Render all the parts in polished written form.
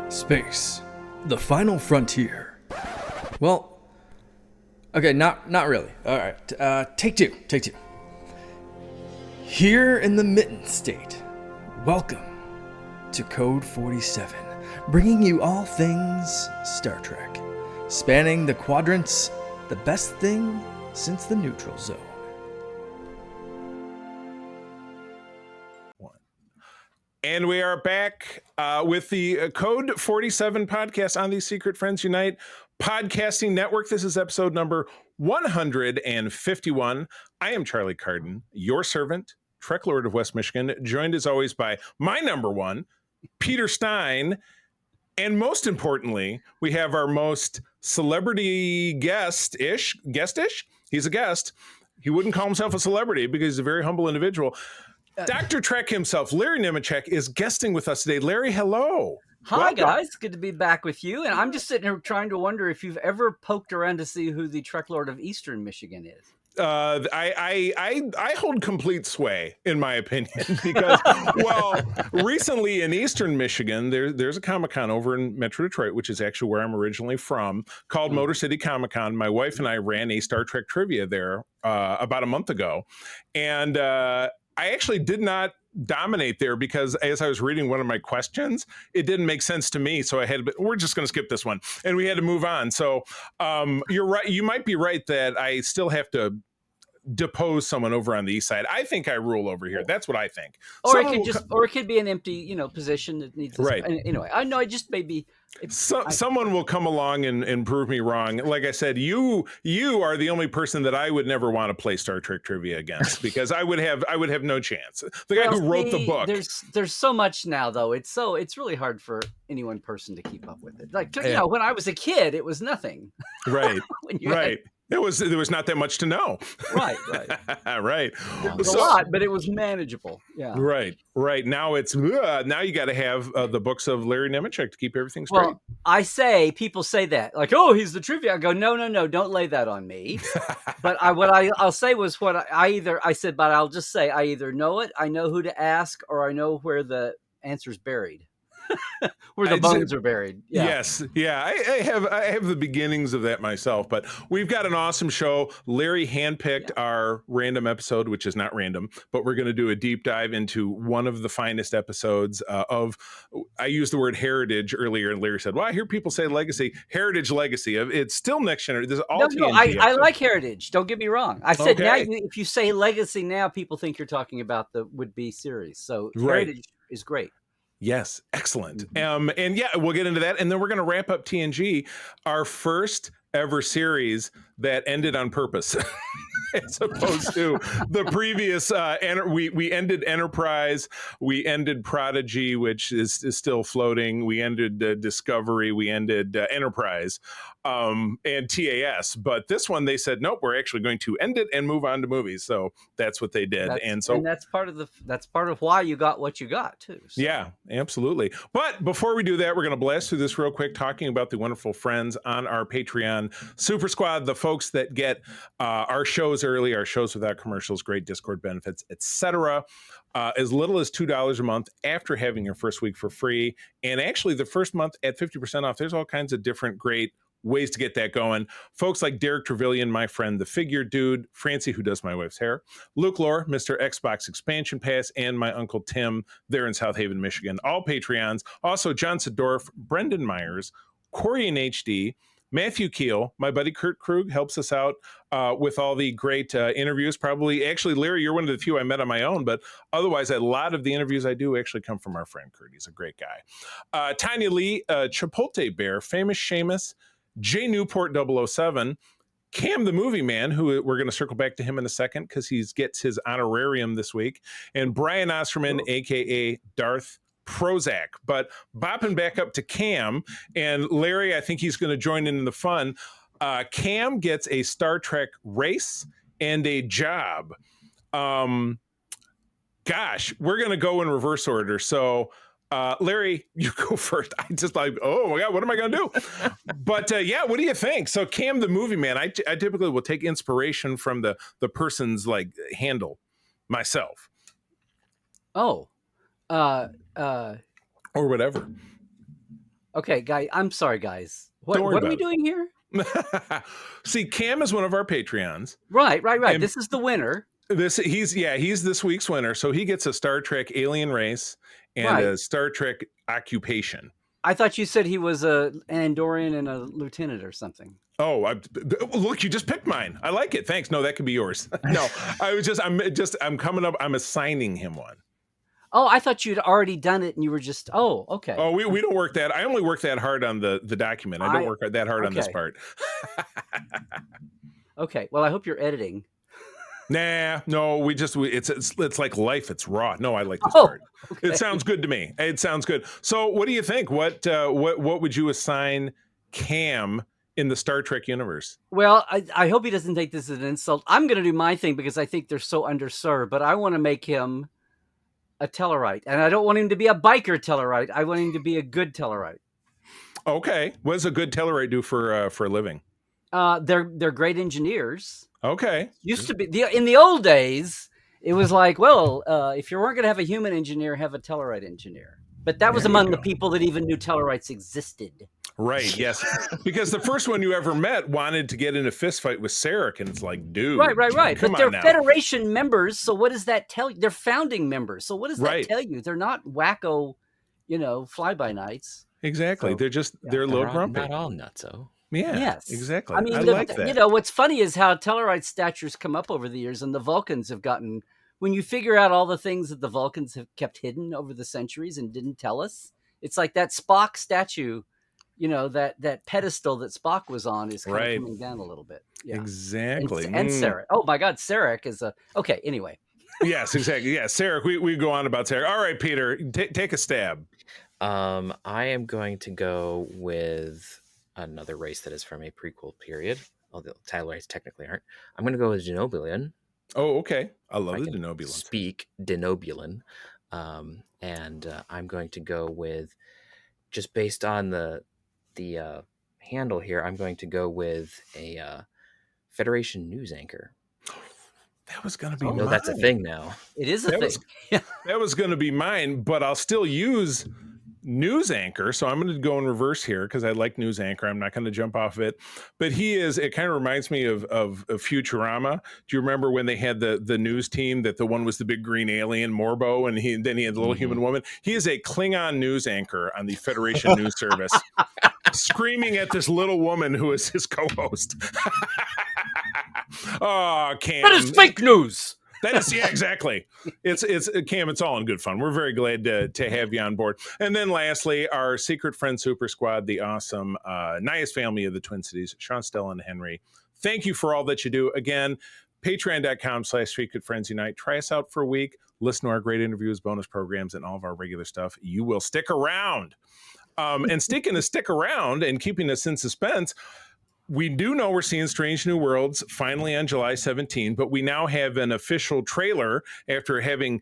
Space, the final frontier. Well, okay, not really. All right, take two. Here in the Mitten State, welcome to Code 47, bringing you all things Star Trek, spanning the quadrants, the best thing since the neutral zone. And we are back with the Code 47 podcast on the Secret Friends Unite podcasting network. This is episode number 151. I am Charlie Carden, your servant, Trek Lord of West Michigan, joined as always by my number one, Peter Stein. And most importantly, we have our most celebrity guest-ish. He's a guest. He wouldn't call himself a celebrity because he's a very humble individual. Dr. Trek himself, Larry Nemecek, is guesting with us today. Larry, hello. Hi, Welcome. guys. Good to be back with you. And I'm just sitting here trying to wonder if you've ever poked around to see who the Trek Lord of Eastern Michigan is. I hold complete sway, in my opinion, because, well, recently in Eastern Michigan, there's a Comic-Con over in Metro Detroit, which is actually where I'm originally from, called Motor City Comic-Con. My wife and I ran a Star Trek trivia there about a month ago. And I actually did not dominate there because as I was reading one of my questions, it didn't make sense to me. So we're just going to skip this one. And we had to move on. So you're right. You might be right that I still have to depose someone over on the east side. I think I rule over here. That's what I think. Or it could be an empty, position that needs. Right. Anyway, I know. I just maybe. Someone will come along and prove me wrong. Like I said, you are the only person that I would never want to play Star Trek trivia against because I would have no chance. The guy who wrote the book. There's so much now though. It's really hard for any one person to keep up with it. Like when I was a kid, it was nothing. Right. Right. There was not that much to know. Right. Right. It was a lot, but it was manageable. Yeah. Right. Now now you got to have the books of Larry Nemecek to keep everything straight. Well, people say that like, oh, he's the trivia. I go, no, don't lay that on me. But I'll say was what I said, but I'll just say I either know it, I know who to ask, or I know where the answer's buried. Where the bones are buried. Yeah. Yes. Yeah. I have the beginnings of that myself, but we've got an awesome show. Larry handpicked our random episode, which is not random, but we're going to do a deep dive into one of the finest episodes I used the word heritage earlier, and Larry said, well, I hear people say legacy. Heritage, legacy. It's still next generation. I like heritage. Don't get me wrong. I said now, if you say legacy now, people think you're talking about the would-be series. So heritage is great. Yes, excellent. And yeah, we'll get into that. And then we're going to wrap up TNG, our first ever series that ended on purpose. As opposed to the previous, we ended Enterprise, we ended Prodigy, which is still floating. We ended Discovery, we ended Enterprise, and TAS. But this one, they said, nope, we're actually going to end it and move on to movies. So that's what they did, and that's part of why you got what you got too. So. Yeah, absolutely. But before we do that, we're going to blast through this real quick, talking about the wonderful friends on our Patreon Super Squad, the folks that get our shows early, our shows without commercials, great Discord benefits, etc. As little as $2 a month after having your first week for free. And actually the first month at 50% off. There's all kinds of different great ways to get that going. Folks like Derek Trevelyan, my friend, the Figure Dude, Francie, who does my wife's hair, Luke Lore, Mr. Xbox Expansion Pass, and my Uncle Tim there in South Haven, Michigan. All Patreons. Also John Sedorf, Brendan Myers, Corey and HD, Matthew Keel, my buddy Kurt Krug helps us out with all the great interviews. Actually, Larry, you're one of the few I met on my own, but otherwise, a lot of the interviews I do actually come from our friend Kurt. He's a great guy. Tanya Lee, Chipotle Bear, Famous Seamus, J Newport 007, Cam the Movie Man, who we're going to circle back to him in a second because he gets his honorarium this week, and Brian Osterman, a.k.a. Darth Prozac. But bopping back up to Cam, and Larry, I think he's going to join in the fun. Cam gets a Star Trek race and a job. Gosh, we're going to go in reverse order. So Larry, you go first. I just like, oh my God, what am I going to do? But yeah, what do you think? So Cam the Movie Man, I typically will take inspiration from the person's like handle myself. Oh. Or whatever. Okay, guy. I'm sorry, guys. Don't worry What are we about doing here? it. See, Cam is one of our Patreons. Right. And This is the winner. he's this week's winner. So he gets a Star Trek alien race and Right. a Star Trek occupation. I thought you said he was an Andorian and a lieutenant or something. Oh, look, you just picked mine. I like it. Thanks. No, that could be yours. No, I'm coming up. I'm assigning him one. Oh, I thought you'd already done it and you were just, okay. Oh, we don't work that. I only work that hard on the document. I don't work that hard on this part. Okay. Well, I hope you're editing. Nah, no, it's like life. It's raw. No, I like this part. Okay. It sounds good to me. It sounds good. So what do you think? What would you assign Cam in the Star Trek universe? Well, I hope he doesn't take this as an insult. I'm going to do my thing because I think they're so underserved, but I want to make him a Tellarite. And I don't want him to be a biker Tellarite. I want him to be a good Tellarite. Okay. What does a good Tellarite do for a living? They're great engineers. Okay. Used to be in the old days, it was like, well, if you weren't going to have a human engineer, have a Tellarite engineer. But that was among the people that even knew Tellarites existed. Right, yes. Because the first one you ever met wanted to get in a fist fight with Sarek, and it's like, dude. Right. But they're now. Federation members, so what does that tell you? They're founding members, so what does that tell you? They're not wacko, fly-by-nights. Exactly. So, they're a little grumpy. Not all nutso. Yeah, yes. Exactly. I mean, like that. What's funny is how Tellarite statures come up over the years, and the Vulcans have gotten, when you figure out all the things that the Vulcans have kept hidden over the centuries and didn't tell us, it's like that Spock statue, that pedestal that Spock was on is kind of coming down a little bit. Yeah. Exactly. And Sarek. Oh my God, Sarek is okay, anyway. Yes, exactly. Yeah, Sarek, we go on about Sarek. All right, Peter, take a stab. I am going to go with another race that is from a prequel period, although Tellarites technically aren't. I'm going to go with Denobulan. Oh, okay. I love the Denobulans. Speak Denobulan. And I'm going to go with, just based on the handle here, I'm going to go with a Federation news anchor. That was going to be mine. No, that's a thing now. It is a thing. That was going to be mine, but I'll still use news anchor. So I'm going to go in reverse here because I like news anchor. I'm not going to jump off of it. But it kind of reminds me of Futurama. Do you remember when they had the news team that the one was the big green alien, Morbo, and then he had the little human woman? He is a Klingon news anchor on the Federation News Service, screaming at this little woman who is his co-host. Oh, Cam. That is fake news. That is, yeah, exactly. It's Cam. It's all in good fun. We're very glad to have you on board. And then lastly, our secret friend super squad, the awesome Nias family of the Twin Cities, Sean, Stella, and Henry. Thank you for all that you do. Again, patreon.com/StreetGoodFriendsUnite. Try us out for a week. Listen to our great interviews, bonus programs, and all of our regular stuff. You will stick around. And stick around and keeping us in suspense. We do know we're seeing Strange New Worlds finally on July 17, but we now have an official trailer after having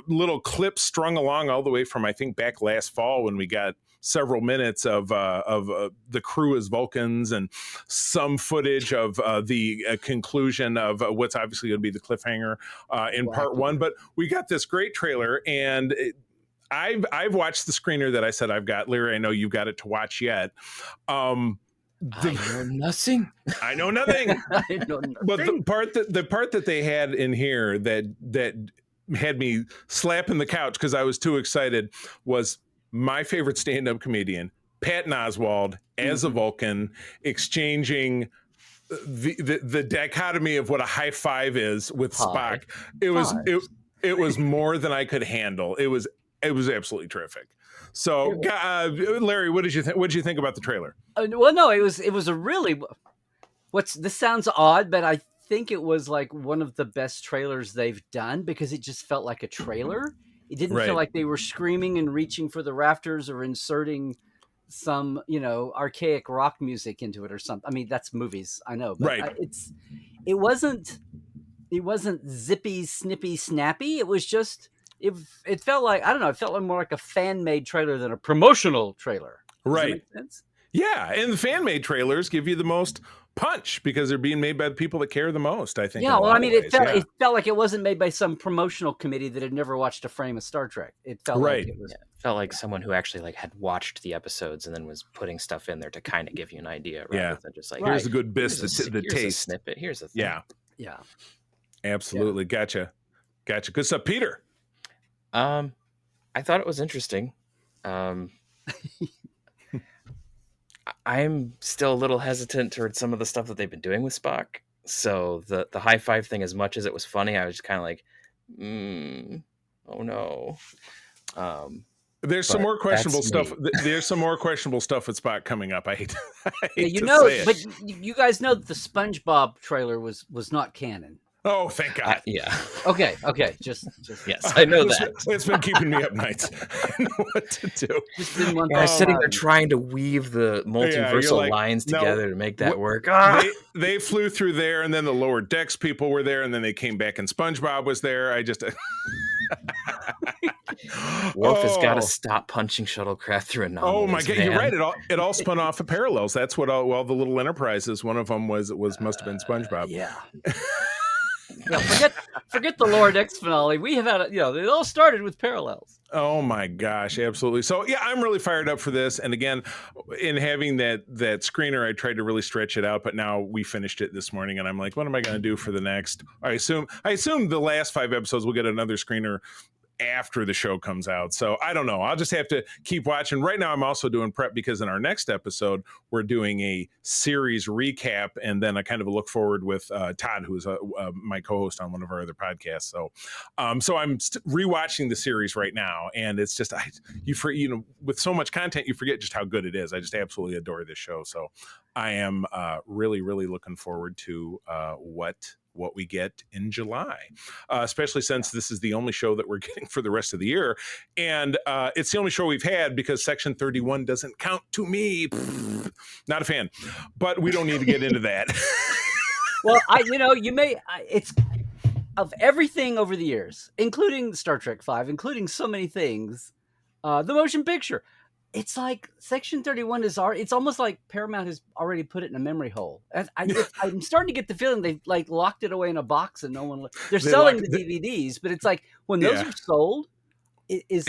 little clips strung along all the way from, I think, back last fall when we got several minutes of the crew as Vulcans and some footage of the conclusion of what's obviously going to be the cliffhanger in part one. But we got this great trailer, and I've watched the screener that I said I've got. Larry, I know you've got it to watch yet. I know nothing. I know nothing. I know nothing. But the part that they had in here that had me slapping the couch because I was too excited was my favorite stand-up comedian, Patton Oswalt, as a Vulcan, exchanging the dichotomy of what a high five is with Spock. It was more than I could handle. It was absolutely terrific. So, Larry, what did you think? What did you think about the trailer? Well, no, it was a really. This sounds odd, but I think it was like one of the best trailers they've done because it just felt like a trailer. It didn't feel like they were screaming and reaching for the rafters or inserting some, archaic rock music into it or something. I mean, that's movies, I know, but it wasn't zippy, snippy, snappy. It was just. It felt like, I don't know, it felt like more like a fan-made trailer than a promotional trailer. Does that make sense? Yeah, and the fan-made trailers give you the most punch because they're being made by the people that care the most, I think. Yeah, well, I mean, it it felt like it wasn't made by some promotional committee that had never watched a frame of Star Trek. It felt like it was felt like someone who actually like had watched the episodes and then was putting stuff in there to kind of give you an idea, rather than just like, here's the good bits, here's the here's taste a snippet. Here's the thing. Yeah, absolutely. Gotcha. Good stuff, Peter. I thought it was interesting. I'm still a little hesitant towards some of the stuff that they've been doing with Spock. So the high five thing, as much as it was funny, I was just kind of like, oh no. There's some more questionable stuff. There's some more questionable stuff with Spock coming up. I hate to say it. But you guys know that the SpongeBob trailer was not canon. Oh, thank God. Yeah. Okay. Just yes, I know that. It's been keeping me up nights. I know what to do. Just didn't want I was sitting there trying to weave the multiversal lines together to make that work. They flew through there, and then the lower decks people were there, and then they came back, and SpongeBob was there. I just Worf has got to stop punching shuttlecraft through anomalies. Oh my God, you're right. It all spun off of parallels. That's what all the little enterprises. One of them must have been SpongeBob. Yeah. Forget the Lower Decks finale. We have had, it all started with parallels. Oh my gosh, absolutely. So yeah, I'm really fired up for this. And again, in having that screener, I tried to really stretch it out, but now we finished it this morning, and I'm like, what am I going to do for the next? I assume the last 5 episodes we'll get another screener after the show comes out. So I don't know. I'll just have to keep watching. Right now, I'm also doing prep because in our next episode, we're doing a series recap and then a kind of a look forward with Todd, who is my co-host on one of our other podcasts. So I'm rewatching the series right now, and it's just with so much content, you forget just how good it is. I just absolutely adore this show. So I am really, really looking forward to what we get in July, especially since this is the only show that we're getting for the rest of the year. And it's the only show we've had because Section 31 doesn't count to me. Not a fan, but we don't need to get into that. Well, it's of everything over the years, including Star Trek V, including so many things, the motion picture. It's like Section 31 it's almost like Paramount has already put it in a memory hole. I'm starting to get the feeling they've like locked it away in a box and no one. They're selling the DVDs, but it's like when those are sold, is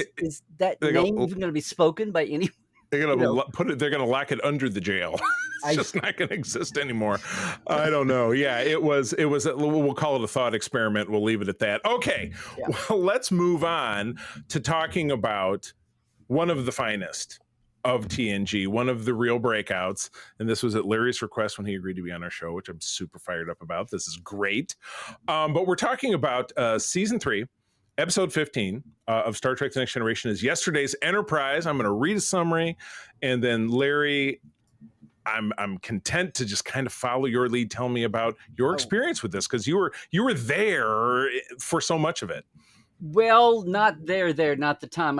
that name even going to be spoken by anyone? They're going to put it. They're going to lock it under the jail. It's just not going to exist anymore. I don't know. Yeah, it was. We'll call it a thought experiment. We'll leave it at that. Okay. Yeah. Well, let's move on to talking about one of the finest of TNG, one of the real breakouts. And this was at Larry's request when he agreed to be on our show, which I'm super fired up about. This is great. But we're talking about season 3, episode 15 of Star Trek: The Next Generation is yesterday's Enterprise. I'm going to read a summary, and then Larry, I'm content to just kind of follow your lead. Tell me about your experience with this, because you were there for so much of it. Well, not there, not the time.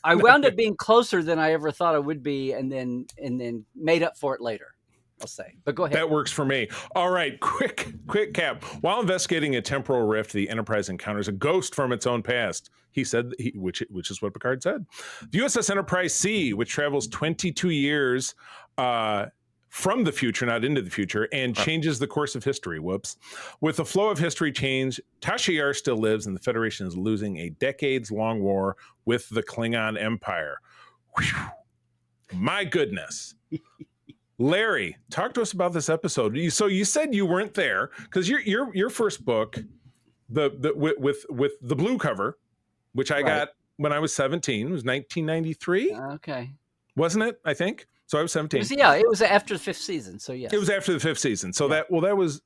I wound up being closer than I ever thought I would be, and then made up for it later, I'll say. But go ahead. That works for me. All right, quick cap. While investigating a temporal rift, the Enterprise encounters a ghost from its own past. He said, which is what Picard said. The USS Enterprise C, which travels 22 years from the future, not into the future, and changes the course of history. Whoops. With the flow of history change, Tasha Yar still lives, and the Federation is losing a decades-long war with the Klingon Empire. Whew. My goodness. Larry, talk to us about this episode. So you said you weren't there because your first book, with the blue cover, which I got when I was 17, was 1993. Okay. Wasn't it? I think. So I was 17. It was after the 5th season. So yes. It was after the 5th season. So that was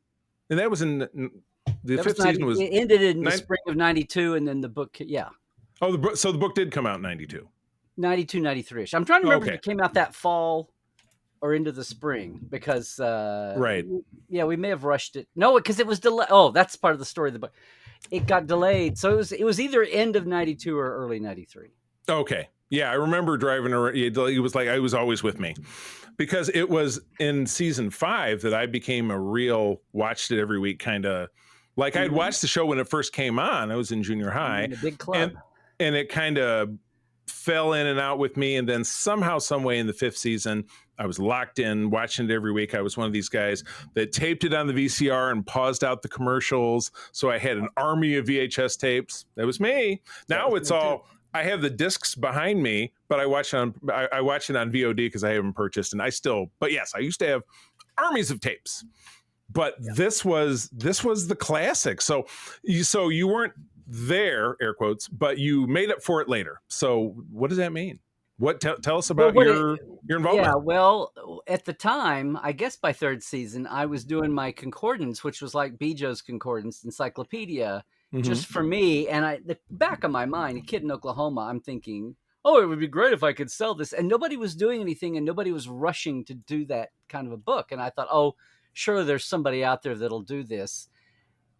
in the 5th season was. It ended in the spring of 92, and then the book. Yeah. Oh, so the book did come out in 92. 92, 93-ish. I'm trying to remember if it came out that fall or into the spring, because we may have rushed it. No, because it was delayed. Oh, that's part of the story of the book. It got delayed, so it was either end of 92 or early 93. Okay. Yeah, I remember driving around. It was like it was always with me, because it was in season 5 that I became a real watched it every week kind of. Like I'd watched the show when it first came on. I was in junior high, in a big club, and it kind of fell in and out with me. And then somehow, some way, in the 5th season, I was locked in, watching it every week. I was one of these guys that taped it on the VCR and paused out the commercials. So I had an army of VHS tapes. That was me. Now it's all, I have the discs behind me, but I watch it on VOD because I haven't purchased, and but yes, I used to have armies of tapes. But this was the classic. So you weren't there, air quotes, but you made up for it later. So what does that mean? Tell us about your involvement. Yeah, well, at the time, I guess by third season, I was doing my concordance, which was like Bejo's concordance encyclopedia, just for me. And the back of my mind, a kid in Oklahoma, I'm thinking, oh, it would be great if I could sell this. And nobody was doing anything, and nobody was rushing to do that kind of a book. And I thought, oh, surely there's somebody out there that'll do this.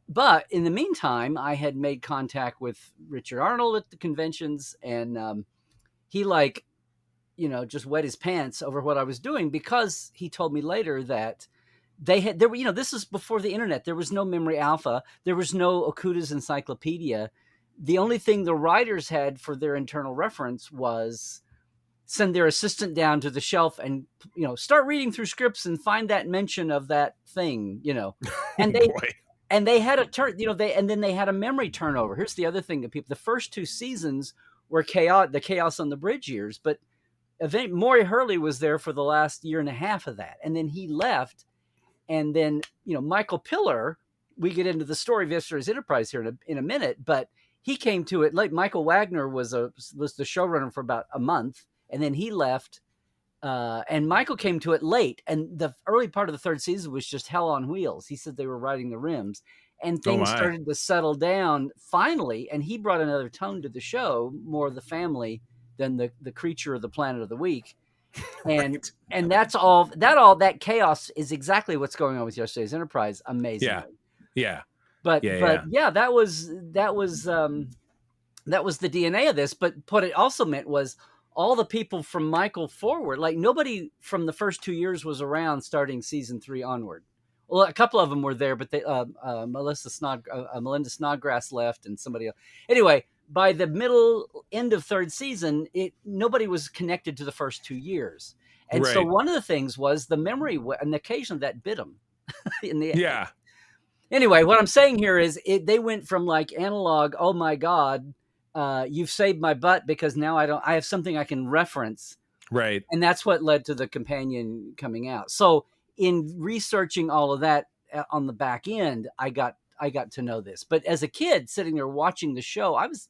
But in the meantime, I had made contact with Richard Arnold at the conventions, and he just wet his pants over what I was doing, because he told me later that this is before the internet. There was no Memory Alpha. There was no Okuda's encyclopedia. The only thing the writers had for their internal reference was send their assistant down to the shelf and, start reading through scripts and find that mention of that thing, and they had a turn, then they had a memory turnover. Here's the other thing that the first 2 seasons were the Chaos on the Bridge years, but Maury Hurley was there for the last year and a half of that. And then he left. And then, Michael Pillar, we get into the story of Yesterday's Enterprise here in a minute, but he came to it late. Michael Wagner was the showrunner for about a month, and then he left. And Michael came to it late. And the early part of the third season was just hell on wheels. He said they were riding the rims, and things started to settle down finally. And he brought another tone to the show, more of the family than the creature of the planet of the week. And and that chaos is exactly what's going on with Yesterday's Enterprise. Amazing. Yeah. But that was the DNA of this. But what it also meant was all the people from Michael forward, like nobody from the first 2 years was around starting season 3 onward. Well, a couple of them were there, but Melinda Snodgrass left, and somebody else. Anyway, by the end of third season, nobody was connected to the first 2 years. And so one of the things was the memory, and occasionally that bit them. Anyway, what I'm saying here is they went from like analog, oh my God, you've saved my butt, because now I have something I can reference. Right. And that's what led to the companion coming out. So in researching all of that on the back end, I got to know this. But as a kid sitting there watching the show, I was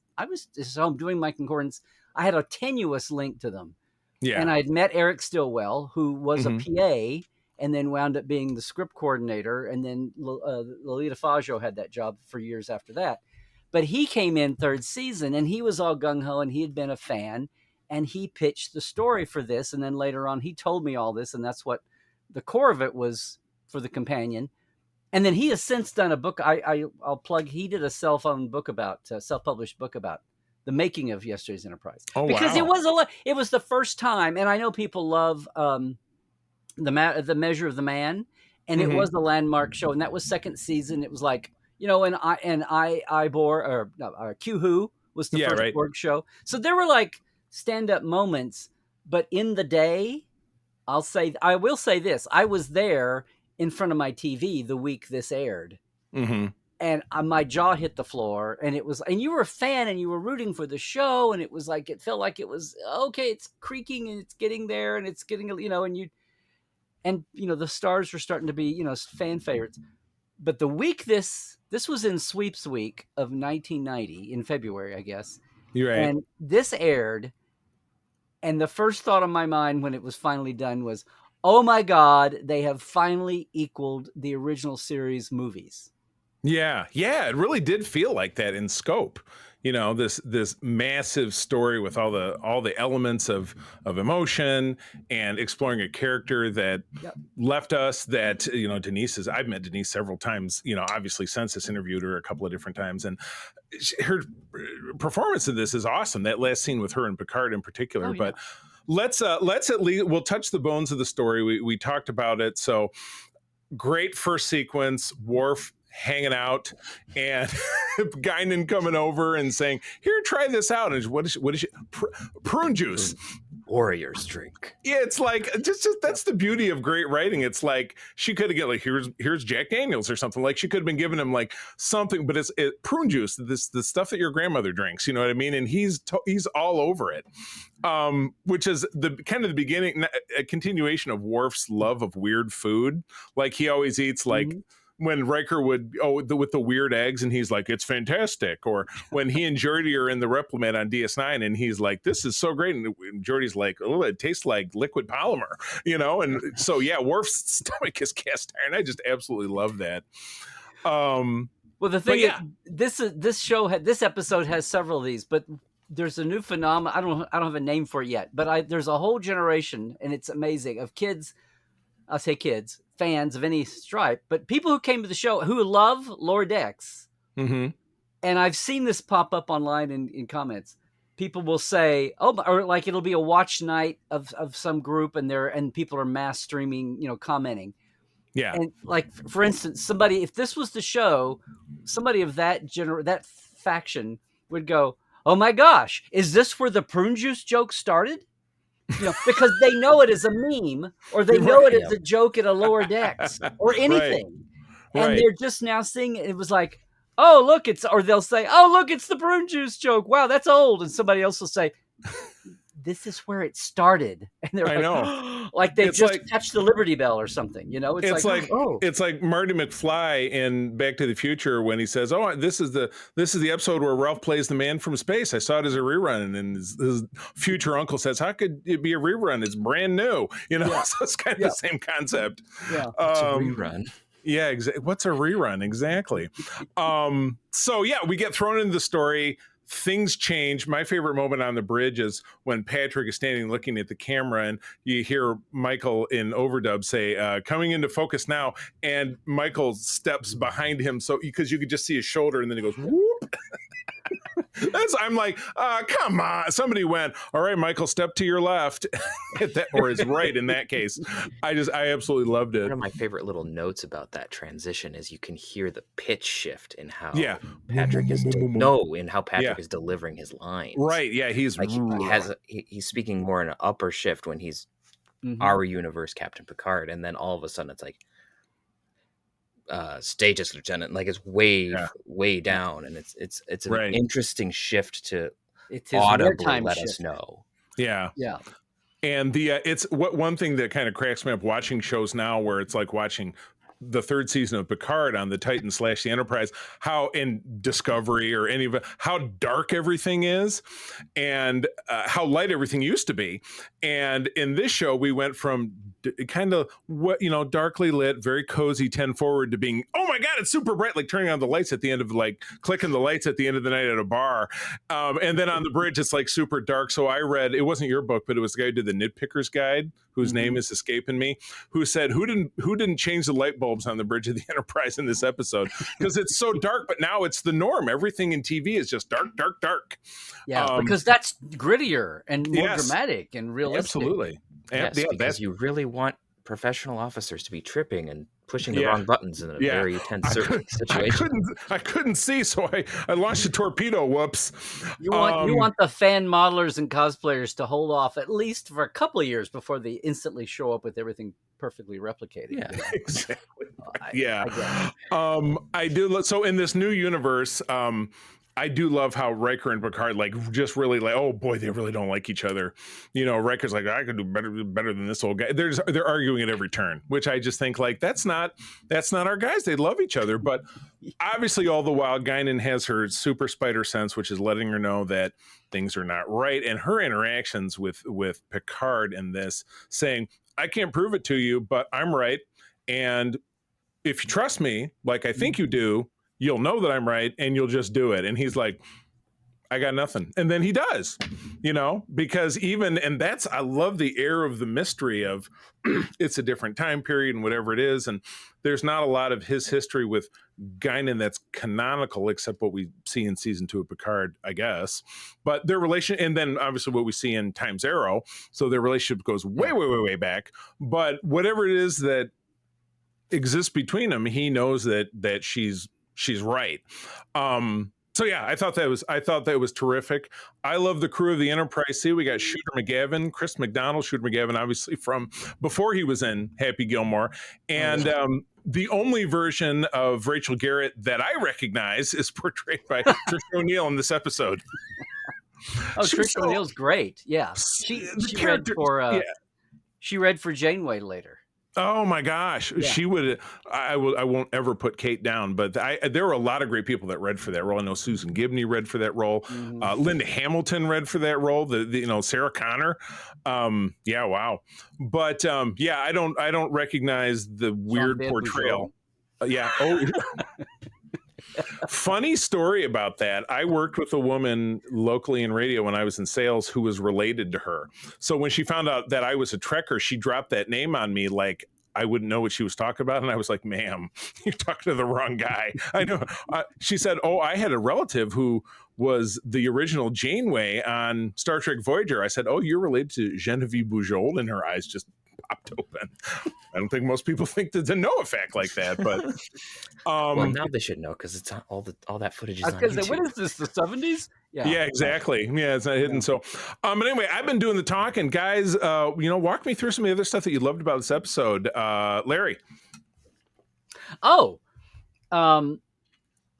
just home doing my concordance. I had a tenuous link to them. Yeah. And I'd met Eric Stillwell, who was a PA, and then wound up being the script coordinator. And then Lolita Faggio had that job for years after that. But he came in third season, and he was all gung-ho, and he had been a fan, and he pitched the story for this. And then later on, he told me all this, and that's what the core of it was for the companion. And then he has since done a book. I'll plug. He did a self-published book about the making of Yesterday's Enterprise. Oh, because it was the first time, and I know people love the Measure of the Man, and it was the landmark show, and that was second season. It was like Q-Who was the first Borg show. So there were like stand-up moments, but in the day, I will say this: I was there in front of my TV the week this aired. And my jaw hit the floor, and you were a fan, and you were rooting for the show, and it was like, it felt like it was, okay, it's creaking, and it's getting there, and it's getting, the stars were starting to be, fan favorites. But the week this was in Sweeps Week of 1990, in February, I guess. You're right. And this aired, and the first thought on my mind when it was finally done was, oh my God, they have finally equaled the original series movies. Yeah, it really did feel like that in scope. This massive story with all the elements of emotion, and exploring a character that left us. That Denise I've met Denise several times. Obviously Census interviewed her a couple of different times, and her performance in this is awesome. That last scene with her and Picard in particular, but. Let's at least, we'll touch the bones of the story. We talked about it. So great first sequence, Worf hanging out, and Guinan coming over and saying, "Here, try this out." And what is she? Prune juice. warrior's drink. Yeah, it's like just that's the beauty of great writing. It's like she could have get like here's Jack Daniels or something. Like she could have been giving him like something, but it's prune juice, the stuff that your grandmother drinks. You know what I mean? And he's all over it. Which is the kind of the beginning, a continuation of Worf's love of weird food. Like he always eats like. Mm-hmm. When Riker would with the weird eggs and he's like, it's fantastic. Or when he and Geordi are in the Replimant on DS9 and he's like, this is so great. And Geordi's like, oh, it tastes like liquid polymer, you know? And so, yeah, Worf's stomach is cast iron. I just absolutely love that. Well, the thing is, this episode has several of these, but there's a new phenomenon. I don't have a name for it yet, but there's a whole generation, and it's amazing, of kids. I'll say kids, fans of any stripe, but people who came to the show who love Lower Decks. Mm-hmm. And I've seen this pop up online in comments. People will say, or like it'll be a watch night of some group and people are mass streaming, commenting. Yeah. And like, for instance, if this was the show, somebody of that faction would go, oh my gosh, is this where the prune juice joke started? Because they know it as a meme, or they know it as a joke at a Lower Decks, or anything, and they're just now seeing it. It was like, oh look, or they'll say, oh look, it's the prune juice joke. Wow, that's old. And somebody else will say, this is where it started, and they're like, know, like they just touched the Liberty Bell or something. It's like it's like Marty McFly in Back to the Future when he says, "Oh, this is the episode where Ralph plays the man from space. I saw it as a rerun," and his future uncle says, "How could it be a rerun? It's brand new." So it's kind of the same concept. Yeah, it's a rerun. Yeah, what's a rerun exactly? So yeah, we get thrown into the story. Things change. My favorite moment on the bridge is when Patrick is standing looking at the camera and you hear Michael in overdub say, coming into focus now. And Michael steps behind him because you could just see his shoulder and then he goes, whoop. I'm like, come on. Somebody went, all right, Michael, step to your left. Or his right in that case. I absolutely loved it. One of my favorite little notes about that transition is you can hear the pitch shift in how Patrick is is delivering his lines. Right. Yeah. He's like he's speaking more in an upper shift when he's our universe Captain Picard, and then all of a sudden it's like status lieutenant, like it's way down, and it's an interesting shift to audibly let us know. Yeah. And it's one thing that kind of cracks me up watching shows now, where it's like watching the third season of Picard on the Titan / the Enterprise, how in Discovery or any of it, how dark everything is and how light everything used to be. And in this show, we went from kind of darkly lit, very cozy 10 forward to being, oh my God, it's super bright, like turning on the lights at the end of clicking the lights at the end of the night at a bar. And then on the bridge, it's like super dark. So I read, it wasn't your book, but it was the guy who did the Nitpicker's Guide, whose name is escaping me, who said, who didn't change the light bulbs on the bridge of the Enterprise in this episode? Because it's so dark, but now it's the norm. Everything in TV is just dark, dark, dark. Yeah, because that's grittier and more dramatic and realistic. Absolutely. Yes, because you really want professional officers to be tripping and pushing the wrong buttons in a very tense situation. I couldn't see, so I launched a torpedo. Whoops. You want the fan modelers and cosplayers to hold off at least for a couple of years before they instantly show up with everything perfectly replicated. Yeah, exactly. I do. So in this new universe, I do love how Riker and Picard just really oh boy, they really don't like each other. Riker's like, I could do better than this old guy. They're arguing at every turn, which I just think that's not our guys. They love each other, but obviously all the while Guinan has her super spider sense, which is letting her know that things are not right. And her interactions with Picard in this, saying, I can't prove it to you, but I'm right. And if you trust me, like I think you do, you'll know that I'm right and you'll just do it. And he's like, I got nothing. And then he does, because I love the air of the mystery of it's a different time period and whatever it is. And there's not a lot of his history with Guinan that's canonical, except what we see in season 2 of Picard, I guess. But their relation, and then obviously what we see in Time's Arrow. So their relationship goes way, way, way, way back. But whatever it is that exists between them, he knows that she's right. So yeah, I thought that was terrific. I love the crew of the Enterprise C. We got Shooter McGavin, Chris McDonald, Shooter McGavin, obviously from before he was in Happy Gilmore, and the only version of Rachel Garrett that I recognize is portrayed by Trisha O'Neill in this episode. Oh, Trisha O'Neill's great. Yeah, she read for Janeway later. Oh my gosh, Yeah. she would. I won't ever put Kate down, but there were a lot of great people that read for that role. I know Susan Gibney read for that role. Linda Hamilton read for that role. The Sarah Connor. Yeah, wow. But yeah, I don't recognize the weird portrayal. Yeah. Oh. Funny story about that. I worked with a woman locally in radio when I was in sales who was related to her. So when she found out that I was a Trekker, she dropped that name on me like I wouldn't know what she was talking about. And I was like, ma'am, you're talking to the wrong guy. I know. She said, oh, I had a relative who was the original Janeway on Star Trek Voyager. I said, oh, you're related to Genevieve Bujold? And her eyes just popped open. I don't think most people think that to know a fact like that, but well, now they should know because it's all that footage is on YouTube. What is this? The 70s? Yeah, exactly. Yeah, it's not hidden. So, but anyway, I've been doing the talking, guys. Walk me through some of the other stuff that you loved about this episode, Larry. Oh,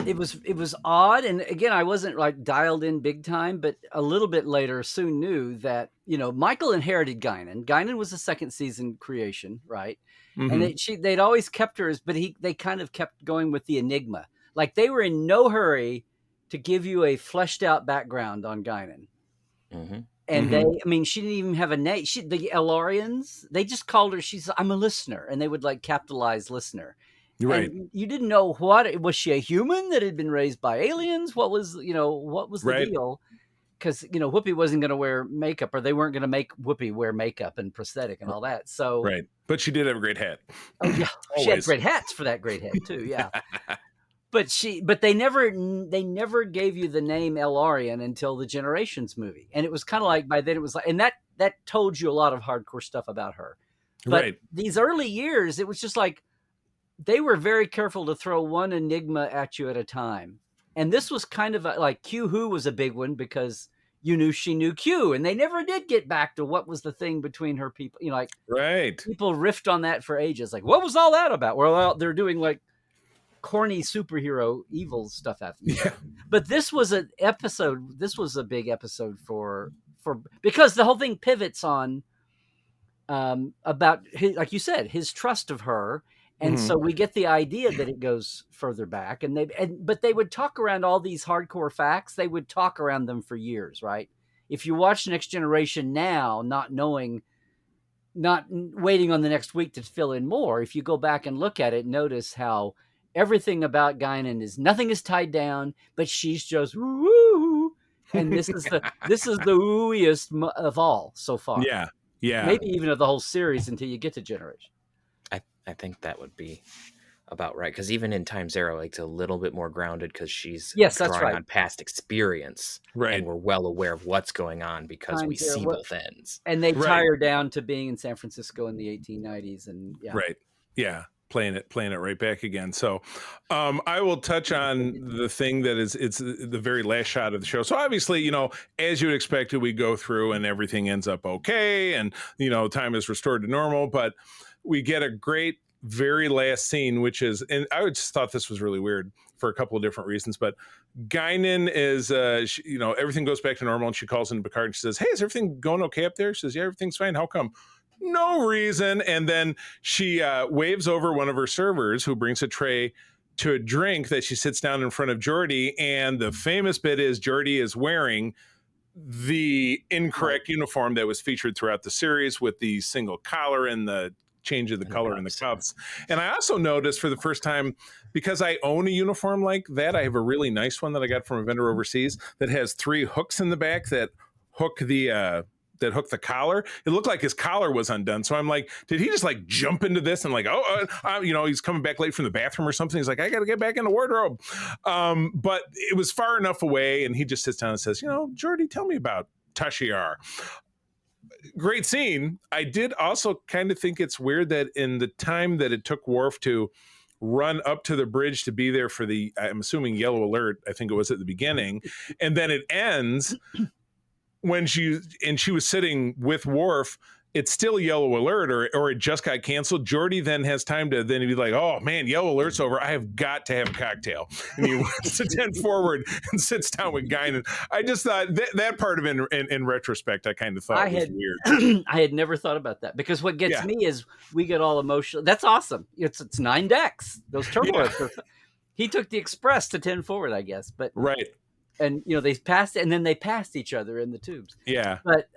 it was odd, and again, I wasn't like dialed in big time, but a little bit later, soon knew that Michael inherited Guinan. Guinan was a second season creation, right? Mm-hmm. And they'd always kept her but they kind of kept going with the enigma. Like they were in no hurry to give you a fleshed out background on Guinan. Mm-hmm. And she didn't even have a name. The Elarians, they just called her. I'm a listener, and they would like capitalize listener. Right. And you didn't know was she a human that had been raised by aliens? What was the deal? Because Whoopi wasn't going to wear makeup, or they weren't going to make Whoopi wear makeup and prosthetic and all that. So right, but she did have a great hat. Oh yeah, she had great hats for that great head too. Yeah, but they never gave you the name Elarian until the Generations movie, and it was kind of like by then it was like, and that told you a lot of hardcore stuff about her. But these early years, it was just like they were very careful to throw one enigma at you at a time. And this was kind of like Q Who was a big one because you knew she knew Q, and they never did get back to what was the thing between her people. People riffed on that for ages. Like, what was all that about? Well, they're doing like corny superhero evil stuff after. Yeah. But this was an episode. This was a big episode for because the whole thing pivots on about like you said, his trust of her. And so we get the idea that it goes further back, but they would talk around all these hardcore facts. They would talk around them for years, right? If you watch Next Generation now, not waiting on the next week to fill in more, if you go back and look at it, notice how everything about Guinan nothing is tied down, but she's just woo, and this is the wooiest of all so far. Yeah, yeah. Maybe even of the whole series until you get to Generation. I think that would be about right, because even in Time Zero, it's a little bit more grounded because she's drawing on past experience, right? And we're well aware of what's going on because we see both ends. And they tie her down to being in San Francisco in the 1890s, and playing it right back again. So I will touch on the thing that it's the very last shot of the show. So obviously, as you would expect, we go through and everything ends up okay, and time is restored to normal, but we get a great very last scene, which is, and I just thought this was really weird for a couple of different reasons, but Guinan is, everything goes back to normal, and she calls in Picard and she says, hey, is everything going okay up there? She says, yeah, everything's fine. How come? No reason. And then she waves over one of her servers who brings a tray to a drink that she sits down in front of Geordi. And the famous bit is Geordi is wearing the incorrect uniform that was featured throughout the series with the single collar and the change of the color in the cuffs. And I also noticed for the first time, because I own a uniform like that, I have a really nice one that I got from a vendor overseas that has 3 hooks in the back that hook the collar. It looked like his collar was undone. So I'm like, did he just like jump into this and like, he's coming back late from the bathroom or something. He's like, I got to get back in the wardrobe. But it was far enough away. And he just sits down and says, Geordi, tell me about Tashiar. Great scene. I did also kind of think it's weird that in the time that it took Worf to run up to the bridge to be there for I'm assuming yellow alert. I think it was at the beginning. And then it ends when she was sitting with Worf. It's still yellow alert, or it just got canceled. Geordi then has time to then be like, oh man, yellow alert's over. I have got to have a cocktail. And he runs to 10 forward and sits down with Guinan. I just thought that part of it in retrospect, I kind of thought was weird. I had never thought about that, because what gets me is we get all emotional. That's awesome. It's 9 decks. Those turbulence. He took the express to 10 forward, I guess. But right. And they passed, and then they passed each other in the tubes. Yeah. But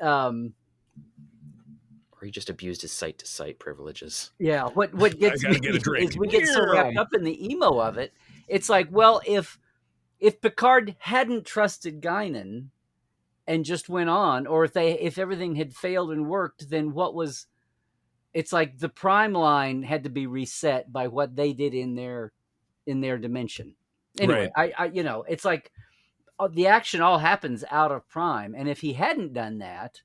or he just abused his site-to-site privileges. Yeah, what gets me is we get so wrapped up in the emo of it. It's like, well, if Picard hadn't trusted Guinan and just went on, or if everything had failed and worked, then what was? It's like the Prime line had to be reset by what they did in their dimension. Anyway, right. I it's like the action all happens out of Prime, and if he hadn't done that,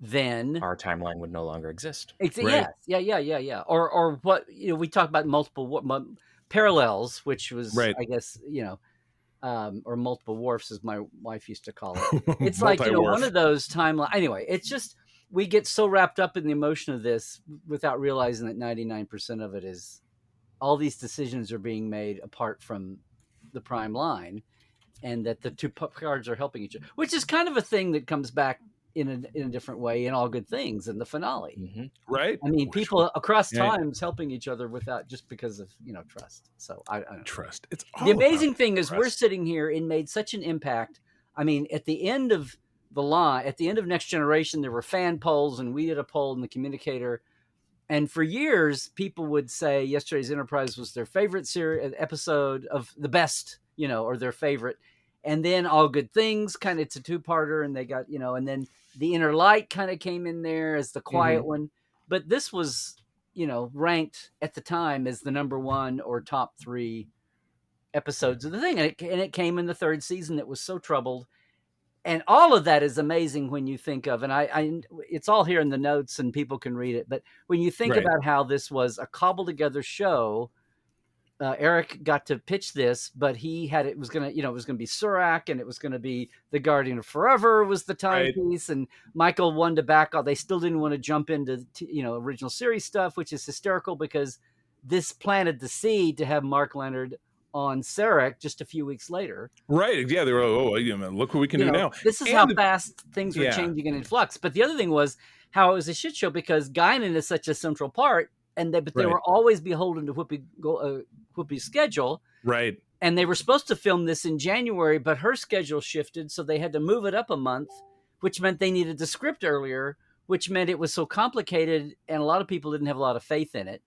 then our timeline would no longer exist. Right. Yeah. Or what we talk about multiple parallels, which was I guess or multiple wharfs, as my wife used to call it. It's like one of those timeline. Anyway, it's just we get so wrapped up in the emotion of this without realizing that 99% of it is all these decisions are being made apart from the Prime line, and that the two cards are helping each other, which is kind of a thing that comes back in a different way in All Good Things in the finale. Mm-hmm. Right. I mean, people across times helping each other without just because of, trust. So I don't know. Trust. It's all the amazing thing is we're sitting here and made such an impact. I mean, at the end of the line, at the end of Next Generation, there were fan polls, and we did a poll in the Communicator. And for years, people would say Yesterday's Enterprise was their favorite episode of the best, or their favorite. And then All Good Things, kind of, it's a 2-parter, and they got, and then The Inner Light kind of came in there as the quiet one. But this was, ranked at the time as the number 1 or top 3 episodes of the thing. And it came in the 3rd season that was so troubled. And all of that is amazing when you think of, and I it's all here in the notes and people can read it. But when you think about how this was a cobbled together show, Eric got to pitch this, but it was going to be Surak, and it was going to be The Guardian of Forever was the timepiece, and Michael wanted to back off. They still didn't want to jump into, original series stuff, which is hysterical because this planted the seed to have Mark Leonard on Sarek just a few weeks later. Right. Yeah. They were, look what we can do now. This is how fast things were changing and in flux. But the other thing was how it was a shit show because Guinan is such a central part, but they were always beholden to Whoopi's schedule. Right. And they were supposed to film this in January, but her schedule shifted, so they had to move it up a month, which meant they needed the script earlier, which meant it was so complicated, and a lot of people didn't have a lot of faith in it.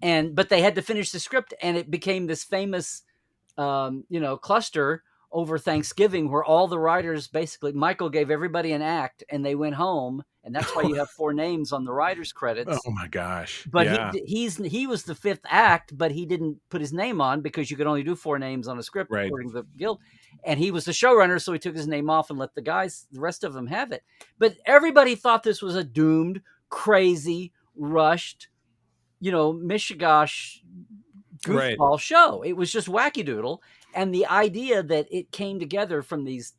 But they had to finish the script, and it became this famous, cluster over Thanksgiving where all the writers basically, Michael gave everybody an act, and they went home, and that's why you have 4 names on the writers' credits. Oh my gosh! But he was the 5th act, but he didn't put his name on because you could only do 4 names on a script according to the guild. And he was the showrunner, so he took his name off and let the rest of them have it. But everybody thought this was a doomed, crazy, rushed, Mishigosh goofball show. It was just wacky doodle, and the idea that it came together from these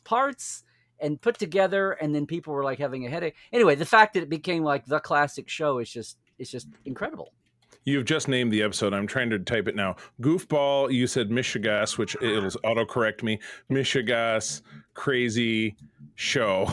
parts and put together, and then people were like having a headache. Anyway, the fact that it became like the classic show is just incredible. You've just named the episode. I'm trying to type it now. Goofball, you said Mishigas, which it'll autocorrect me. Mishigas, crazy show.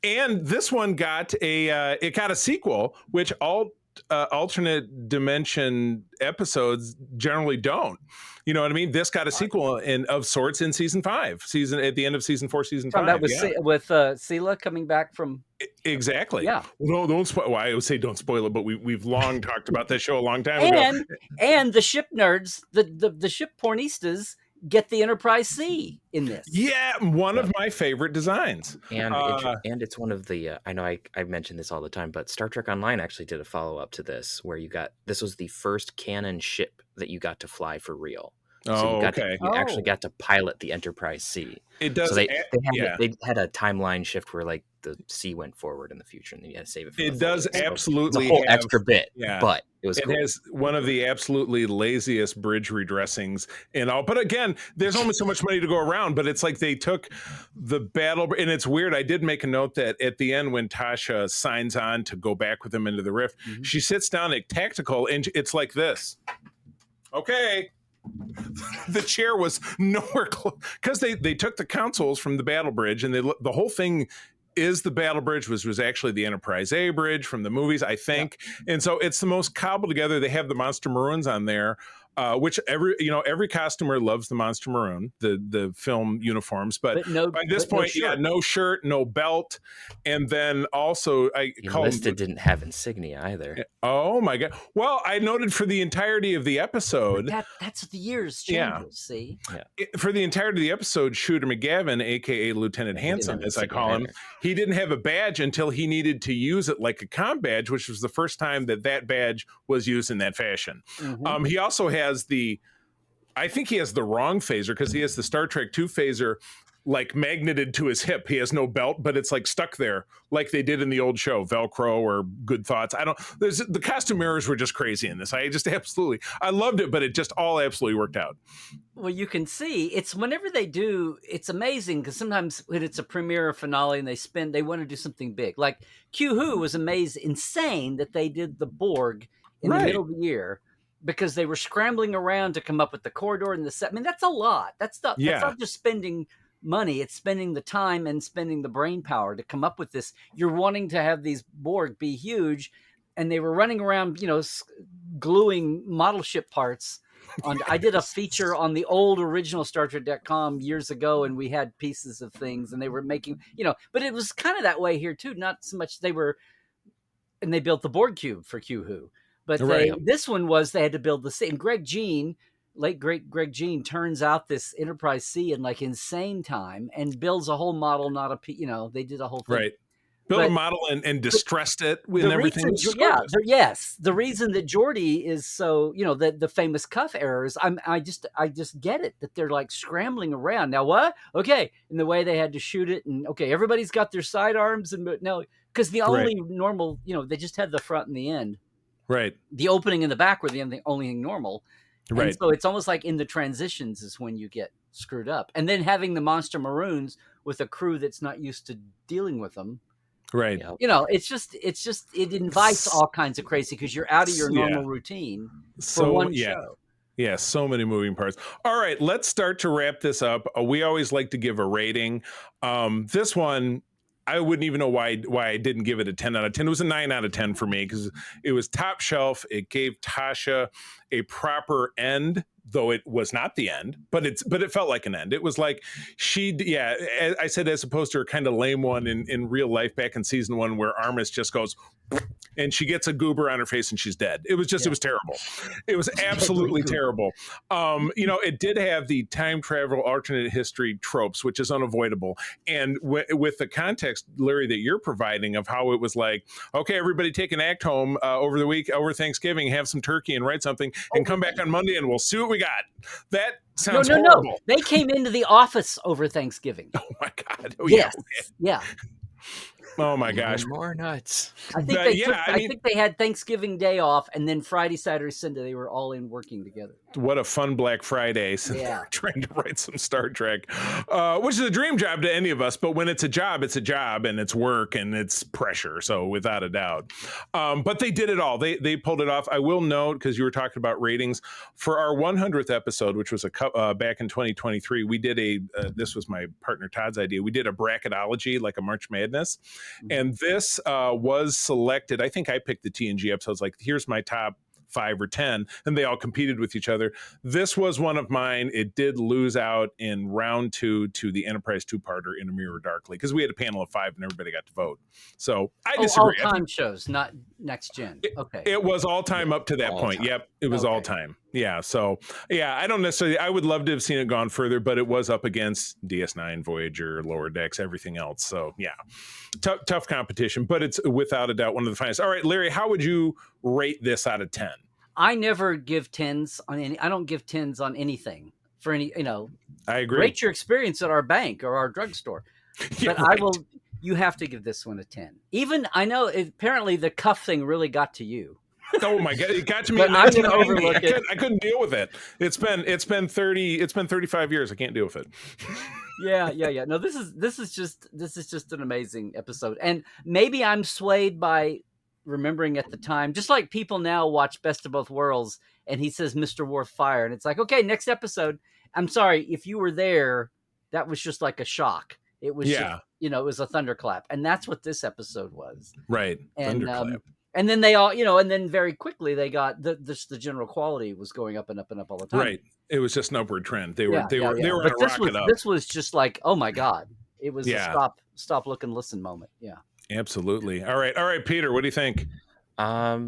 And this one got a sequel, which all alternate dimension episodes generally don't. You know what I mean? This got a sequel of sorts in season 5, at the end of season 4, season 5. That was with Sela coming back from. Exactly. Yeah. Well, don't spoil. Well, I would say don't spoil it, but we've long talked about that show a long time ago. And the ship nerds, the ship pornistas, get the Enterprise C in this. Yeah, one of my favorite designs. And it's one of the I know I mention this all the time, but Star Trek Online actually did a follow-up to this where this was the first canon ship that you got to fly for real. So Oh, okay. you actually Oh. got to pilot the Enterprise C. It So does. they had a timeline shift where like the C went forward in the future, and then you had to save it for the It does Voyager. So it's a absolutely whole have. extra bit, Yeah. but it was It cool. has one of the absolutely laziest bridge redressings in all. But again, there's only so much money to go around. But it's like they took the battle, and it's weird. I did make a note that at the end, when Tasha signs on to go back with him into the rift, she sits down at tactical, and it's like this. Okay. The chair was nowhere close because they took the consoles from the battle bridge, and the whole thing is the battle bridge was actually the Enterprise A bridge from the movies, I think. And so it's the most cobbled together. They have the Monster Maroons on there, which every costumer loves the Monster Maroon, the film uniforms. But by this point, no shirt, no belt. And then also Enlisted didn't have insignia either. Oh my God. Well, I noted for the entirety of the episode. That's the years changes, see? Yeah. For the entirety of the episode, Shooter McGavin, aka Lieutenant Handsome, as I call him, he didn't have a badge until he needed to use it like a comm badge, which was the first time that badge was used in that fashion. He also has I think he has the wrong phaser, because he has the Star Trek II phaser like magneted to his hip. He has no belt, but it's like stuck there like they did in the old show, Velcro or Good Thoughts. The costumiers were just crazy in this. I loved it, but it just all absolutely worked out. Well, you can see it's whenever they do, it's amazing, because sometimes when it's a premiere or finale and they want to do something big. Like Q-Who was insane that they did the Borg in the middle of the year, because they were scrambling around to come up with the corridor and the set. I mean, that's a lot. That's not just spending money. It's spending the time and spending the brain power to come up with this. You're wanting to have these Borg be huge, and they were running around, gluing model ship parts. I did a feature on the old original StarTrek.com years ago, and we had pieces of things, and they were making, but it was kind of that way here too. Not so much and they built the Borg cube for Q-Who. But this one was they had to build the C. And late great Greg Jean, turns out this Enterprise C in like insane time and builds a whole model, they did a whole thing. Right. Built a model and distressed it and everything. The reason that Geordi is so, the famous cuff errors, I just get it, that they're like scrambling around. Now what? Okay. And the way they had to shoot it, and okay, everybody's got their sidearms, because the only normal, they just had the front and the end. Right. The opening in the back were the only thing normal. Right. And so it's almost like in the transitions is when you get screwed up. And then having the Monster Maroons with a crew that's not used to dealing with them. Right. It invites all kinds of crazy, because you're out of your normal routine for one show. Yeah, so many moving parts. All right, let's start to wrap this up. We always like to give a rating. This one, I wouldn't even know why I didn't give it a 10 out of 10. It was a 9 out of 10 for me, because it was top shelf. It gave Tasha a proper end, though it was not the end, but it felt like an end. It was like I said, as opposed to her kind of lame one in real life back in season 1, where Armis just goes and she gets a goober on her face and she's dead. It was it was terrible. It was absolutely terrible. It did have the time travel alternate history tropes, which is unavoidable. And with the context, Larry, that you're providing of how it was like, okay, everybody take an act home over Thanksgiving, have some turkey and write something, and come back on Monday and we'll see what we got. That sounds horrible. No. They came into the office over Thanksgiving. Oh my God. Oh yes. Yeah. Yeah. Oh my gosh. More nuts. I think I think they had Thanksgiving Day off, and then Friday, Saturday, Sunday they were all in working together. What a fun Black Friday. Yeah. Trying to write some Star Trek, which is a dream job to any of us, but when it's a job, and it's work and it's pressure. So without a doubt. But they did it all. They pulled it off. I will note, because you were talking about ratings, for our 100th episode, which was back in 2023, we did this was my partner Todd's idea. We did a bracketology, like a March Madness. And this was selected. I think I picked the TNG episodes, like, here's my top 5 or 10, and they all competed with each other. This was one of mine. It did lose out in round 2 to the Enterprise 2-parter In a Mirror Darkly, because we had a panel of 5 and everybody got to vote. So I disagree. All time shows, not next gen. Okay. It was all time up to that point. Yep. It was all time. Yeah. So I don't necessarily, I would love to have seen it gone further, but it was up against DS9, Voyager, Lower Decks, everything else. So yeah, tough competition, but it's without a doubt one of the finest. All right, Larry, how would you rate this out of 10? I never give 10s on any. I don't give 10s on anything for any. I agree. Rate your experience at our bank or our drugstore, Yeah, but I will. You have to give this one a 10. Even I know apparently the cuff thing really got to you. Oh my God, it got to me. But In I'm gonna 1990. overlook it. I couldn't deal with it. It's been 35 years. I can't deal with it. Yeah. No, this is just an amazing episode, and maybe I'm swayed by remembering at the time, just like people now watch Best of Both Worlds, and he says Mr. Worth Fire, and it's like, okay, next episode. I'm sorry if you were there, that was just like a shock. It was, Yeah. it was a thunderclap, and that's what this episode was. Right. And Thunderclap. and then they all, and then very quickly they got the general quality was going up and up and up all the time. Right. It was just an upward trend. They were on But a rocket up. This was just like, oh my God. It was a stop, look, and listen moment. Yeah. Absolutely. All right, Peter, what do you think? I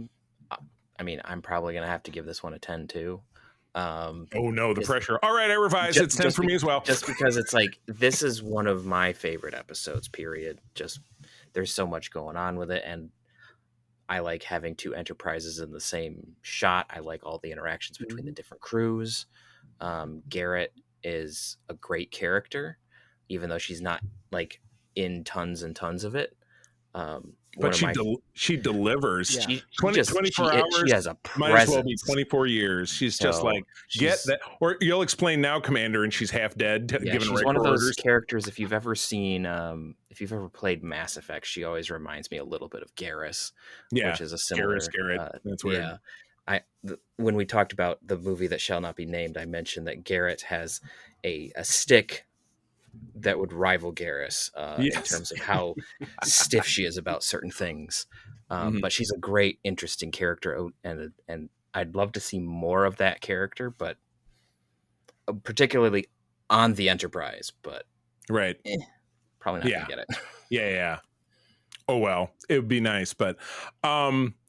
mean, I'm probably gonna have to give this one a 10 too. Oh no, the pressure. All right, I revise. It's 10 for me as well. Just because it's like, this is one of my favorite episodes, period. Just there's so much going on with it, and I like having two Enterprises in the same shot. I like all the interactions between the different crews. Garrett is a great character, even though she's not like in tons and tons of it. But she delivers. Yeah. 24 hours. She has a presence. Might as well be 24 years. She's just like, get that. Or you'll explain now, Commander, and she's half dead. Yeah, given she's one of those orders. characters. If you've ever seen, if you've ever played Mass Effect, she always reminds me a little bit of Garrus. Yeah, which is a similar. Garrett. That's weird. Yeah, when we talked about the movie that shall not be named, I mentioned that Garrett has a stick that would rival Garrus in terms of how stiff she is about certain things. But she's a great, interesting character, and I'd love to see more of that character, but particularly on the Enterprise. But right, probably not gonna get it. Yeah. Oh well, it would be nice, but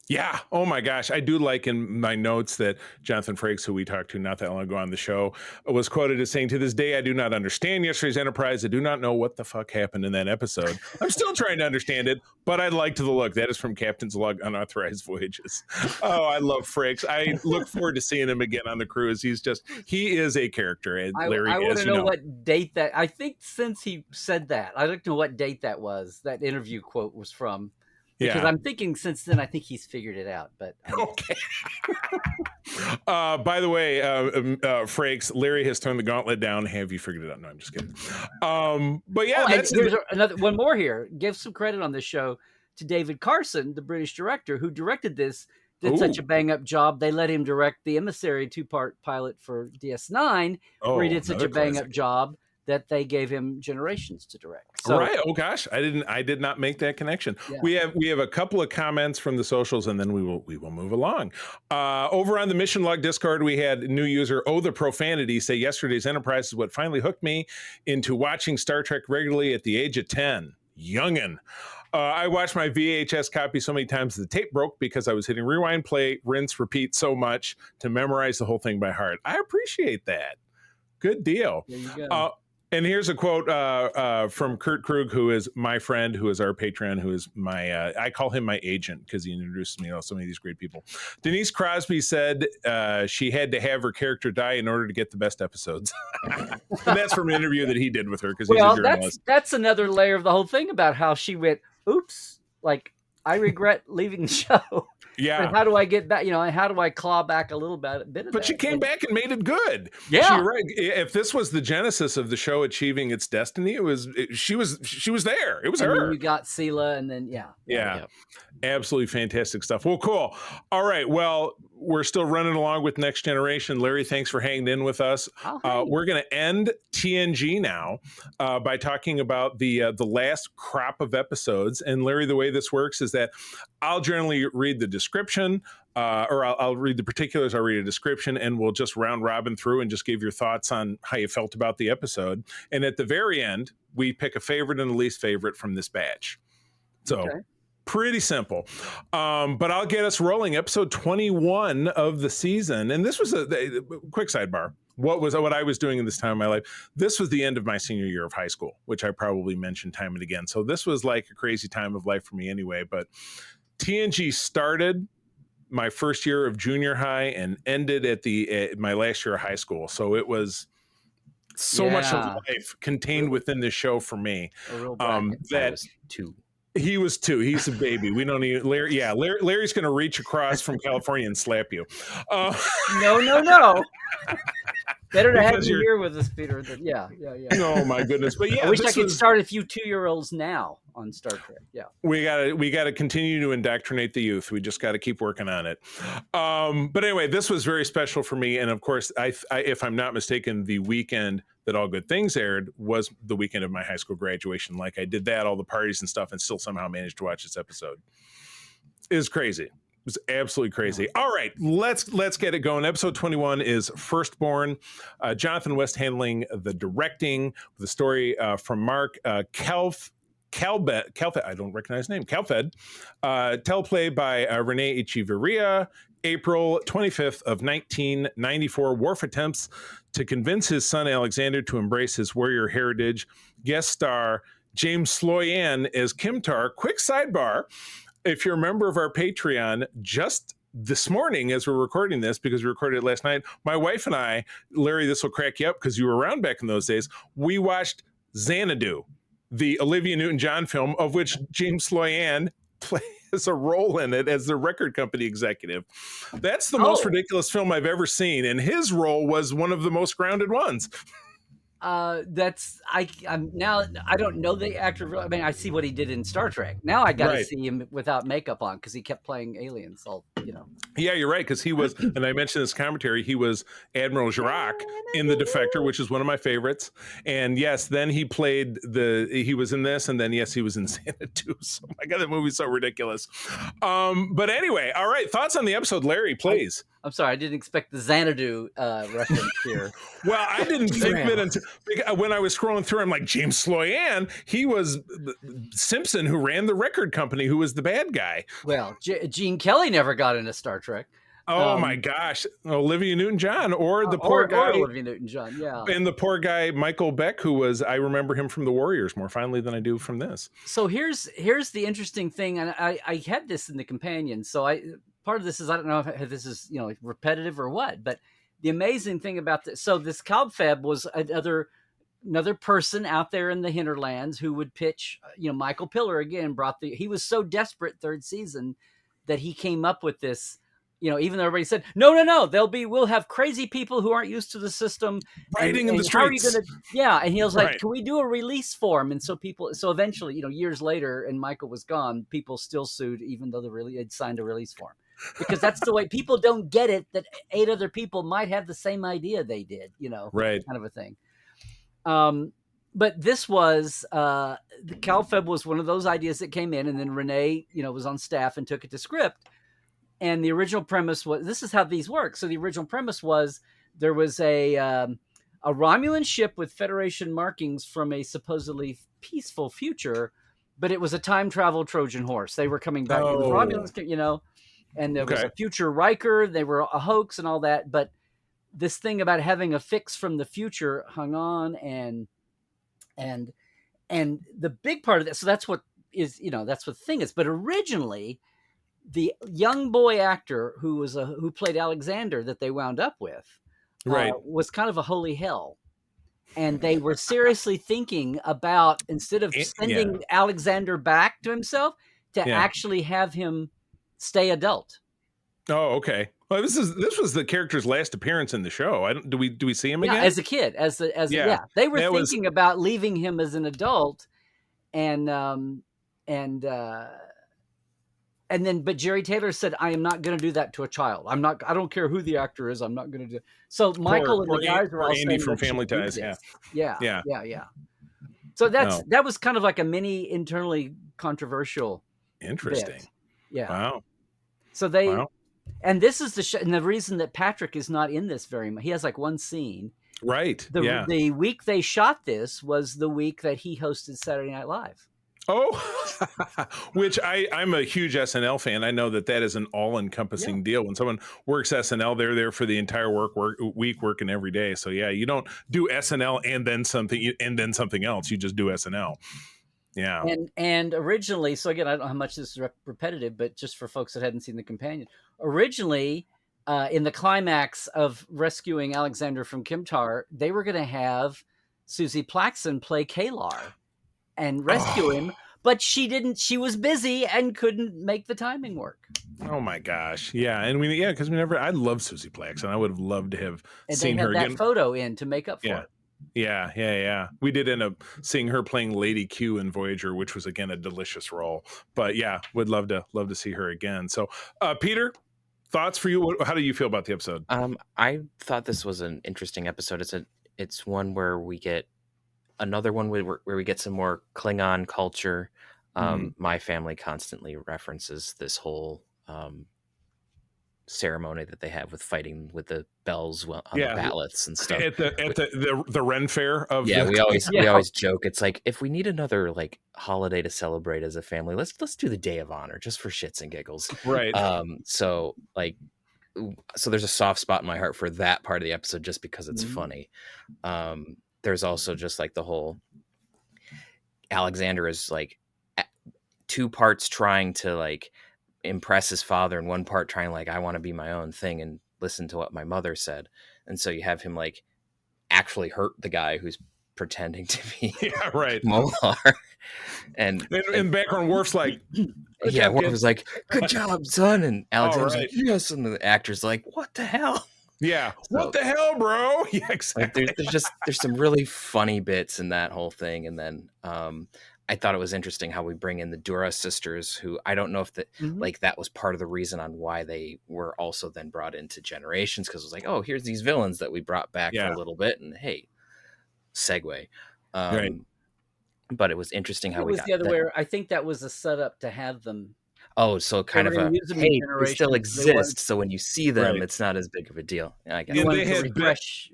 yeah. Oh my gosh. I do like in my notes that Jonathan Frakes, who we talked to not that long ago on the show, was quoted as saying, "To this day, I do not understand yesterday's Enterprise. I do not know what the fuck happened in that episode. I'm still trying to understand it, but I liked the look." That is from Captain's Log Unauthorized Voyages. Oh, I love Frakes. I look forward to seeing him again on the cruise. He is a character. And Larry, I want to know what date that, I think since he said that, I'd like to know what date that was, that interview quote was from. Because I'm thinking since then, I think he's figured it out. But okay. By the way, Frakes, Larry has turned the gauntlet down. Have you figured it out? No, I'm just kidding. But yeah, there's another one more here. Give some credit on this show to David Carson, the British director who directed this. Did such a bang up job. They let him direct the Emissary 2-part pilot for DS9, where he did such a bang up job that they gave him Generations to direct. So, right. Oh gosh, I did not make that connection. Yeah. We have a couple of comments from the socials, and then we will move along. Over on the Mission Log Discord, we had new user the Profanity say, "Yesterday's Enterprise is what finally hooked me into watching Star Trek regularly at the age of 10. Youngin'. I watched my VHS copy so many times the tape broke because I was hitting rewind, play, rinse, repeat so much to memorize the whole thing by heart." I appreciate that. Good deal. There you go. And here's a quote from Kurt Krug, who is my friend, who is our Patreon, who is my, I call him my agent because he introduced me to so many of these great people. Denise Crosby said she had to have her character die in order to get the best episodes. And that's from an interview that he did with her because he's a journalist. That's another layer of the whole thing about how she went, oops, like, I regret leaving the show. Yeah. But how do I get back? How do I claw back a little bit of that? But she came back and made it good. Yeah. You're right. If this was the genesis of the show achieving its destiny, she was there. It was her. Then you got Sela, and then yeah. Absolutely fantastic stuff. Well, cool. All right. Well, we're still running along with Next Generation. Larry, thanks for hanging in with us. We're going to end TNG now by talking about the last crop of episodes. And Larry, the way this works is that I'll generally read the description, or I'll read the particulars. I'll read a description, and we'll just round robin through and just give your thoughts on how you felt about the episode. And at the very end, we pick a favorite and a least favorite from this batch. So. Okay. Pretty simple. But I'll get us rolling. Episode 21 of the season. And this was a quick sidebar. What I was doing in this time of my life. This was the end of my senior year of high school, which I probably mentioned time and again. So this was like a crazy time of life for me anyway. But TNG started my first year of junior high and ended at my last year of high school. So it was so much of Yeah. life contained within this show for me. A real bracket. I That was 2. he was 2. He's a baby. We don't need Larry. Yeah, Larry's going to reach across from California and slap you. No. Better to have Because you you're- here with us, Peter. Yeah. Oh my goodness! But yeah, I wish I this could was- start a few 2-year-olds now on Star Trek. Yeah. we gotta continue to indoctrinate the youth. We just got to keep working on it. But anyway, this was very special for me, and of course, I if I'm not mistaken, the weekend that All Good Things aired was the weekend of my high school graduation. Like I did that, all the parties and stuff, and still somehow managed to watch this episode. It was crazy. It was absolutely crazy. All right, let's get it going. Episode 21 is Firstborn. Jonathan West handling the directing. The story from Mark Calfed. I don't recognize his name. Calfed. Teleplay by Renee Echeverria. April 25th of 1994. Worf attempts to convince his son Alexander to embrace his warrior heritage. Guest star James Sloyan as Kimtar. Quick sidebar. If you're a member of our Patreon, just this morning as we're recording this, because we recorded it last night, my wife and I, Larry, this will crack you up because you were around back in those days, we watched the Olivia Newton-John film, of which James Sloyan plays a role in it as the record company executive. That's the most ridiculous film I've ever seen, and his role was one of the most grounded ones. I'm now I don't know the actor. I mean, I see what he did in Star Trek. Now I got to see him without makeup on because he kept playing aliens. Yeah, you're right, because he was, and I mentioned this commentary, he was Admiral Jirac in The Defector, which is one of my favorites. And yes, then he played he was in this, and then yes, he was in Xanadu. So my God, that movie's so ridiculous. But anyway, all right, thoughts on the episode, Larry, please. I'm sorry, I didn't expect the Xanadu reference here. Well, I didn't think of it until when I was scrolling through. I'm like, James Sloyan, he was Simpson, who ran the record company, who was the bad guy. Well, Gene Kelly never got into Star Trek. Oh my gosh, Olivia Newton-John, or the poor guy, Olivia Newton-John, yeah, and the poor guy Michael Beck, who was, I remember him from The Warriors more fondly than I do from this. So here's the interesting thing, and I had this in the companion. So part of this is, I don't know if this is repetitive or what, but the amazing thing about this, so this Calfeb was another person out there in the hinterlands who would pitch. Michael Piller again he was so desperate third season that he came up with this. Even though everybody said, no, we'll have crazy people who aren't used to the system riding in the streets. How are you gonna, yeah. And he was like, Can we do a release form? And so eventually, years later, and Michael was gone, people still sued, even though they had signed a release form. Because that's the way people don't get it, that 8 other people might have the same idea they did, right. Kind of a thing. But this was, the Calfeb was one of those ideas that came in, and then Renee, was on staff and took it to script. And the original premise was, this is how these work. So the original premise was, there was a Romulan ship with Federation markings from a supposedly peaceful future, but it was a time travel Trojan horse. They were coming back. The Romulans, and there was a future Riker. They were a hoax and all that. But this thing about having a fix from the future hung on, and the big part of that. So that's what is, that's what the thing is. But originally, the young boy actor who played Alexander that they wound up with, was kind of a holy hell. And they were seriously thinking about, instead of sending Alexander back to himself, to actually have him stay adult. Oh, okay. Well, this was the character's last appearance in the show. Do we see him again? As a kid, they were thinking about leaving him as an adult, but Jerry Taylor said, I am not going to do that to a child. I don't care who the actor is. I'm not going to do it. So Michael and the guys were all Andy saying, from Family Ties. Yeah. So that was kind of like a mini internally controversial. Interesting. Bit. Yeah. Wow. So and this is and the reason that Patrick is not in this very much. He has like one scene. Right. The week they shot this was the week that he hosted Saturday Night Live. Oh, which I'm a huge SNL fan. I know that is an all-encompassing deal. When someone works SNL, they're there for the entire week, working every day. So yeah, you don't do SNL and then something else. You just do SNL. Yeah. And originally, so again, I don't know how much this is repetitive, but just for folks that hadn't seen the companion, originally, in the climax of rescuing Alexander from Kimtar, they were going to have Susie Plaxton play Kalar and rescue him, but she didn't. She was busy and couldn't make the timing work. Oh my gosh. Yeah. And because I love Susie Plax, and I would have loved to have And seen they had her that again. photo in to make up for Yeah. it. Yeah. We did end up seeing her playing Lady Q in Voyager, which was again a delicious role. But yeah, would love to see her again. So, Peter, thoughts for you? How do you feel about the episode? I thought this was an interesting episode. It's one where we get another one where we get some more Klingon culture. My family constantly references this whole ceremony that they have with fighting with the bells on the batliths and stuff at the Ren Fair of we always joke, it's like, if we need another like holiday to celebrate as a family, let's do the Day of Honor just for shits and giggles, right. So there's a soft spot in my heart for that part of the episode just because it's funny. There's also just like the whole Alexander is like two parts trying to like impress his father and one part trying like, I want to be my own thing and listen to what my mother said. And so you have him like actually hurt the guy who's pretending to be Molar. And in the background, Worf's like, Worf was like, good job, son. And Alexander's like, yes. And the actor's like, what the hell? Yeah. What the hell, bro? Yeah, exactly. Like there's some really funny bits in that whole thing. And then I thought it was interesting how we bring in the Dura sisters, who I don't know if that was part of the reason on why they were also then brought into Generations, because it was like, oh, here's these villains that we brought back for a little bit, and hey, segue. Right. But it was interesting how it was the other way. I think that was a setup to have them. Oh, so kind of hey, they still exist. So when you see them, it's not as big of a deal. I guess. They had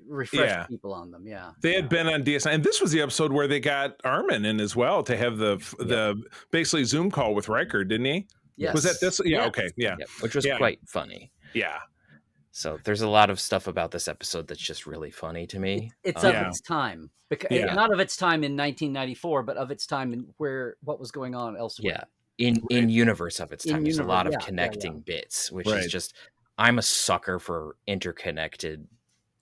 refresh people on them. Yeah, they had been on DS9, and this was the episode where they got Armin in as well to have the basically Zoom call with Riker, didn't he? Yes. Was that this? Yeah. Okay. Yeah. Which was quite funny. Yeah. So there's a lot of stuff about this episode that's just really funny to me. It's of its time, because not of its time in 1994, but of its time in what was going on elsewhere. Yeah. In universe of its time, there's a lot of connecting bits, which is just, I'm a sucker for interconnected,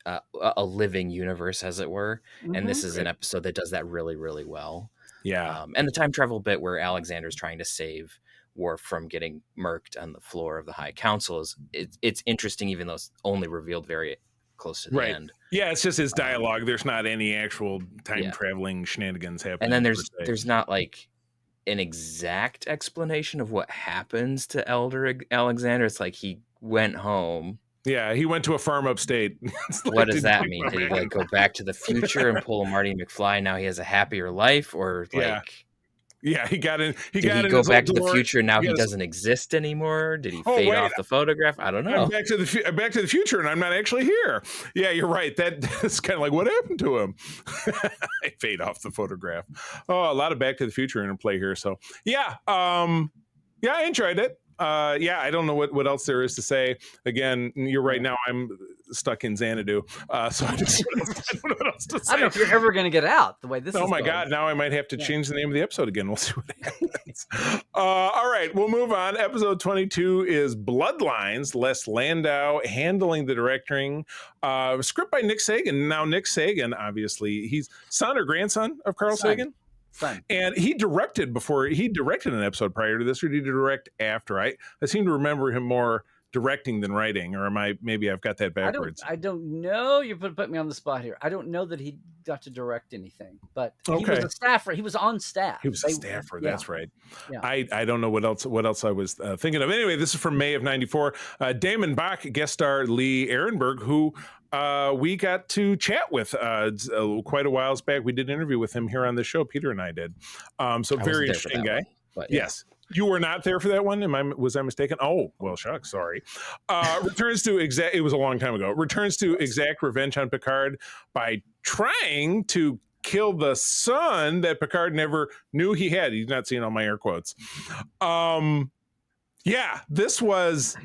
a living universe, as it were. And this is an episode that does that really, really well. Yeah. And the time travel bit where Alexander's trying to save Worf from getting murked on the floor of the High Council it's interesting, even though it's only revealed very close to the end. Yeah, it's just his dialogue. There's not any actual time traveling shenanigans happening. And then there's not like an exact explanation of what happens to Elder Alexander. It's like he went home. Yeah, he went to a farm upstate. What does that mean? Did he like go back to the future and pull a Marty McFly? Now he has a happier life, or like? Yeah, he got in. Did he go back to the future and now he doesn't exist anymore? Did he fade off the photograph? I don't know. I'm back to the future, and I'm not actually here. Yeah, you're right. That's kind of like, what happened to him? I fade off the photograph. Oh, a lot of Back to the Future in play here. So I enjoyed it. I don't know what else there is to say. Again, you're right. Now I'm stuck in Xanadu, so I don't know what else to say. I don't know if you're ever going to get out the way this is my going. God, now I might have to change the name of the episode again. We'll see what happens. All right, we'll move on. Episode 22 is Bloodlines. Les Landau handling the directing. Script by Nick Sagan. Now Nick Sagan, obviously, he's son or grandson of Carl Sagan. Fun. And he directed an episode prior to this, or did he direct after? I seem to remember him more directing than writing, or maybe I've got that backwards. I don't know. You put me on the spot here. I don't know that he got to direct anything, but he was a staffer. He was on staff. He was a staffer. That's right. Yeah. I don't know what else I was thinking of. Anyway, this is from May of '94. Damon Bach, guest star Lee Ehrenberg, who we got to chat with quite a while back. We did an interview with him here on the show. Peter and I did. So very interesting guy. But yes. You were not there for that one? Was I mistaken? Oh, well, shucks, sorry. Returns to it was a long time ago. Returns to exact revenge on Picard by trying to kill the son that Picard never knew he had. He's not seeing all my air quotes. Yeah, this was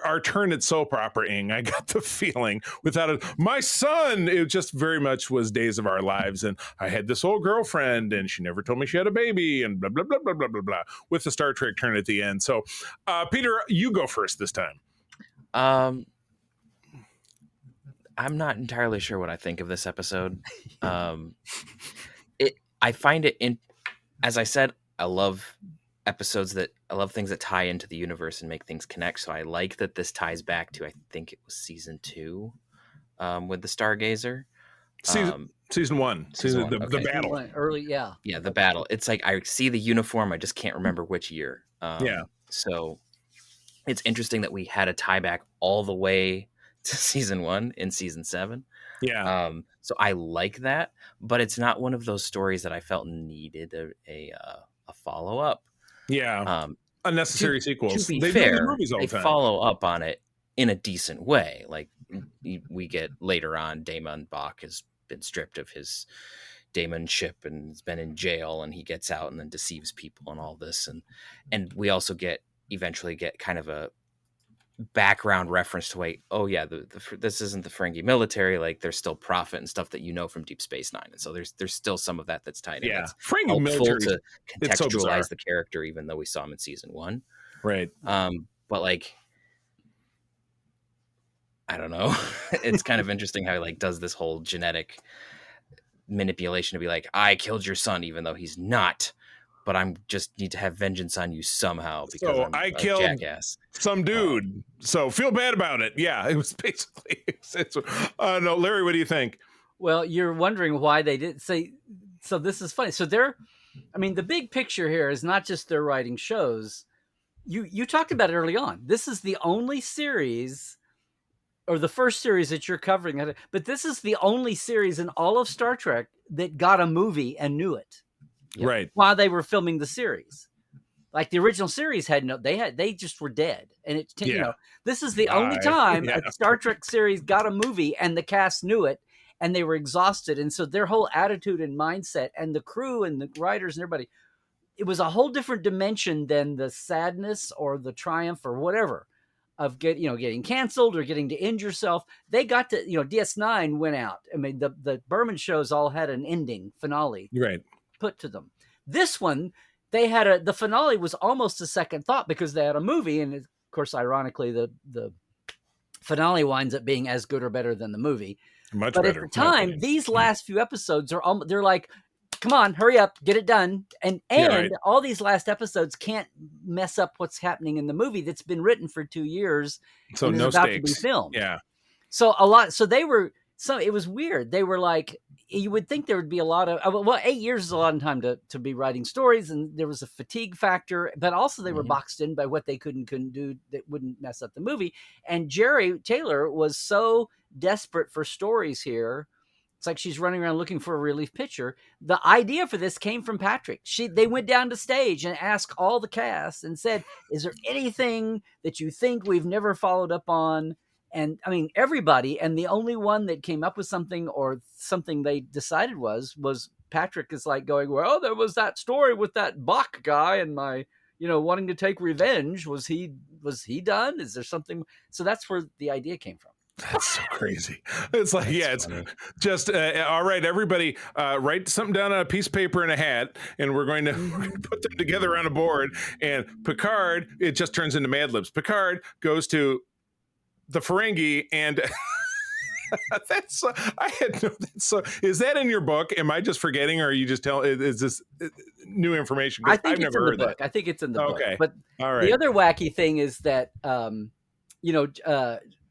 our turn at soap opera-ing. I got the feeling without it. My son, it just very much was Days of Our Lives, and I had this old girlfriend, and she never told me she had a baby, and blah blah blah blah blah blah blah. With the Star Trek turn at the end. So, Peter, you go first this time. I'm not entirely sure what I think of this episode. I find it as I said, I love things that tie into the universe and make things connect. So I like that this ties back to, I think it was season 2, with the Stargazer. Season one, the okay. battle. Early, yeah. Yeah, the battle. It's like I see the uniform, I just can't remember which year. Yeah. So it's interesting that we had a tie back all the way to season 1 in season 7. Yeah. So I like that, but it's not one of those stories that I felt needed a follow up. Yeah. Unnecessary sequels. To be they fair, do the movies all they the time. follow up on it in a decent way. Like we get later on, Damon Bach has been stripped of his daemonship and has been in jail, and he gets out and then deceives people and all this, and we also eventually get kind of a background reference to this isn't the Ferengi military, like there's still Prophet and stuff that from Deep Space Nine, and so there's still some of that's tied in. Yeah, that's Ferengi military to contextualize so the character, even though we saw him in season 1, right? But like, I don't know. It's kind of interesting how he like does this whole genetic manipulation to be like, I killed your son even though he's not, but I'm just need to have vengeance on you somehow because I killed a jackass. Some dude. So feel bad about it. Yeah, it was basically. No, Larry, what do you think? Well, you're wondering why they didn't say. So this is funny. So the big picture here is not just they're writing shows. You talked about it early on. This is the only series, or the first series that you're covering, but this is the only series in all of Star Trek that got a movie and knew it. Right. While they were filming the series. Like the original series they just were dead. And this is the only time a Star Trek series got a movie and the cast knew it and they were exhausted. And so their whole attitude and mindset and the crew and the writers and everybody, it was a whole different dimension than the sadness or the triumph or whatever of getting canceled or getting to end yourself. They got to, DS9 went out. I mean, the Berman shows all had an ending finale. Right. Put to them. This one, they had the finale was almost a second thought because they had a movie, and of course, ironically, the finale winds up being as good or better than the movie. Much better. At the time, these last few episodes they're like, come on, hurry up, get it done, and all these last episodes can't mess up what's happening in the movie that's been written for 2 years, so and no is about stakes. to be filmed. Yeah. So they were. So it was weird. They were like, you would think there would be a lot of, 8 years is a lot of time to be writing stories. And there was a fatigue factor, but also they were boxed in by what they couldn't do that wouldn't mess up the movie. And Jerry Taylor was so desperate for stories here. It's like she's running around looking for a relief pitcher. The idea for this came from Patrick. They went down to stage and asked all the cast and said, is there anything that you think we've never followed up on? And I mean, everybody, and the only one that came up with something or something they decided was Patrick is like going, well, there was that story with that Bach guy and my, wanting to take revenge. Was he done? Is there something? So that's where the idea came from. That's so crazy. It's like, it's just, all right, everybody, write something down on a piece of paper and a hat, and we're going to put them together on a board. And Picard, it just turns into Mad Libs. Picard goes to the Ferengi, and that's is that in your book? Am I just forgetting, or are you just is this new information? I think I've never heard that. I think it's in the book. But all right. The other wacky thing is that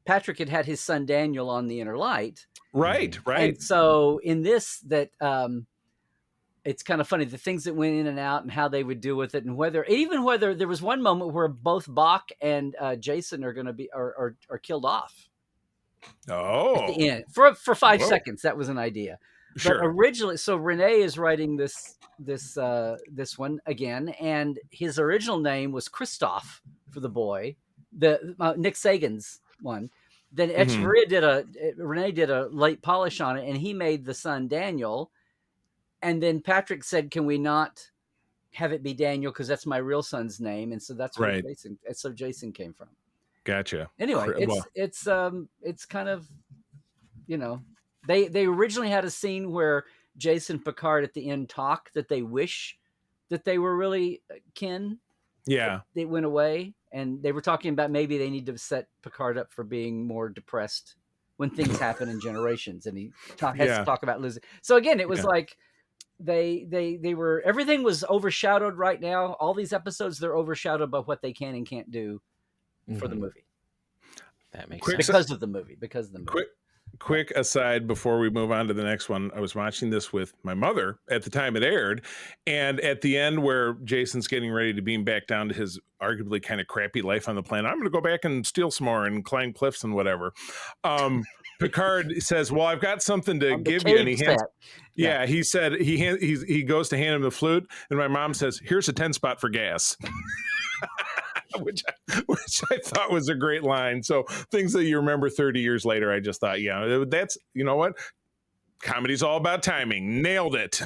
Patrick had his son Daniel on the Inner Light, right. And so in this it's kind of funny, the things that went in and out and how they would deal with it, and whether there was one moment where both Bach and Jason are going to be are killed off. Oh, at the end for 5 seconds. That was an idea. Sure. But originally, so Renee is writing this one again, and his original name was Christoph for the boy, the Nick Sagan's one. Then Renee did a late polish on it, and he made the son Daniel. And then Patrick said, can we not have it be Daniel because that's my real son's name, and so that's where Right. Jason came from. Gotcha. Anyway, Well, it's kind of, you know, they originally had a scene where Jason Picard at the end talk that they wish that they were really kin. yeah. They went away, and they were talking about maybe they need to set Picard up for being more depressed when things happen in generations, and he has to talk about losing. So again, it was like they were, everything was overshadowed right now. All these episodes, they're overshadowed by what they can and can't do for the movie. That makes Quick sense. Because of the movie. Quick aside before we move on to the next one. I was watching this with my mother at the time it aired, and at the end where Jason's getting ready to beam back down to his arguably kind of crappy life on the planet, I'm going to go back and steal some more and climb cliffs and whatever. Picard says, "Well, I've got something to give you," and he hands. Yeah, he said he goes to hand him the flute, and my mom says, "Here's a 10 spot for gas." which I thought was a great line. So things that you remember 30 years later, I just thought, yeah, that's, you know what? Comedy's all about timing. Nailed it.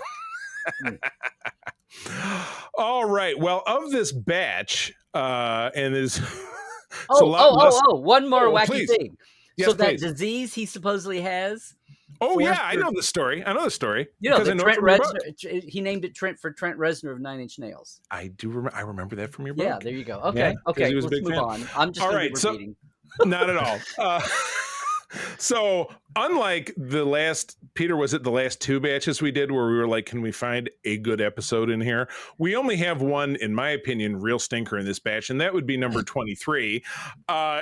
All right. Well, of this batch, and is one more wacky please. thing. Yes, so please. that disease he supposedly has. Oh yeah, I know the story. You know, Trent Reznor, he named it Trent for Trent Reznor of Nine Inch Nails. I do remember. I remember that from your book. Yeah, there you go. Okay, he was let's move on. I'm just repeating. Not at all. So unlike the last, Peter, was it the last two batches we did where we were like, can we find a good episode in here? We only have one, in my opinion, real stinker in this batch, and that would be number 23,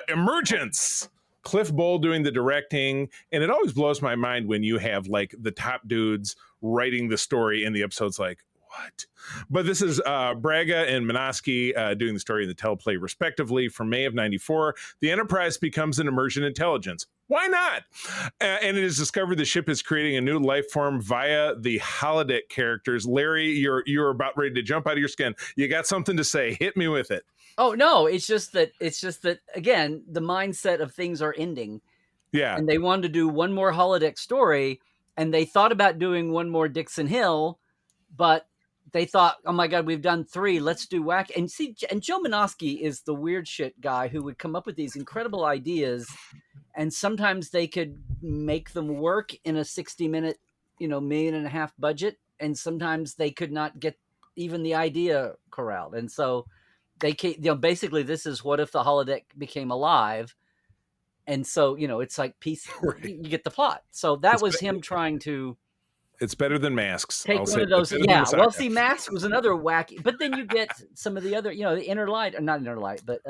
Emergence. Cliff Bowl doing the directing, and it always blows my mind when you have like the top dudes writing the story in the episodes. Like, what? But this is Braga and Minosky doing the story and the teleplay respectively. From May of '94, the Enterprise becomes an emergent intelligence. Why not? And it is discovered the ship is creating a new life form via the holodeck characters. Larry, you're about ready to jump out of your skin. You got something to say? Hit me with it. Oh no, it's just that again, the mindset of things are ending. Yeah. And they wanted to do one more holodeck story, and they thought about doing one more Dixon Hill, but they thought, oh my God, we've done 3. Let's do whack. And see, and Joe Minosky is the weird shit guy who would come up with these incredible ideas, and sometimes they could make them work in a 60-minute, $1.5 million budget, and sometimes they could not get even the idea corralled. And so they, basically, this is what if the holodeck became alive, and so it's like piece. You get the plot. So that was him trying to. It's better than Masks. Take one of those. Yeah. Well, see, Masks was another wacky, but then you get some of the other, the Inner Light, not Inner Light, but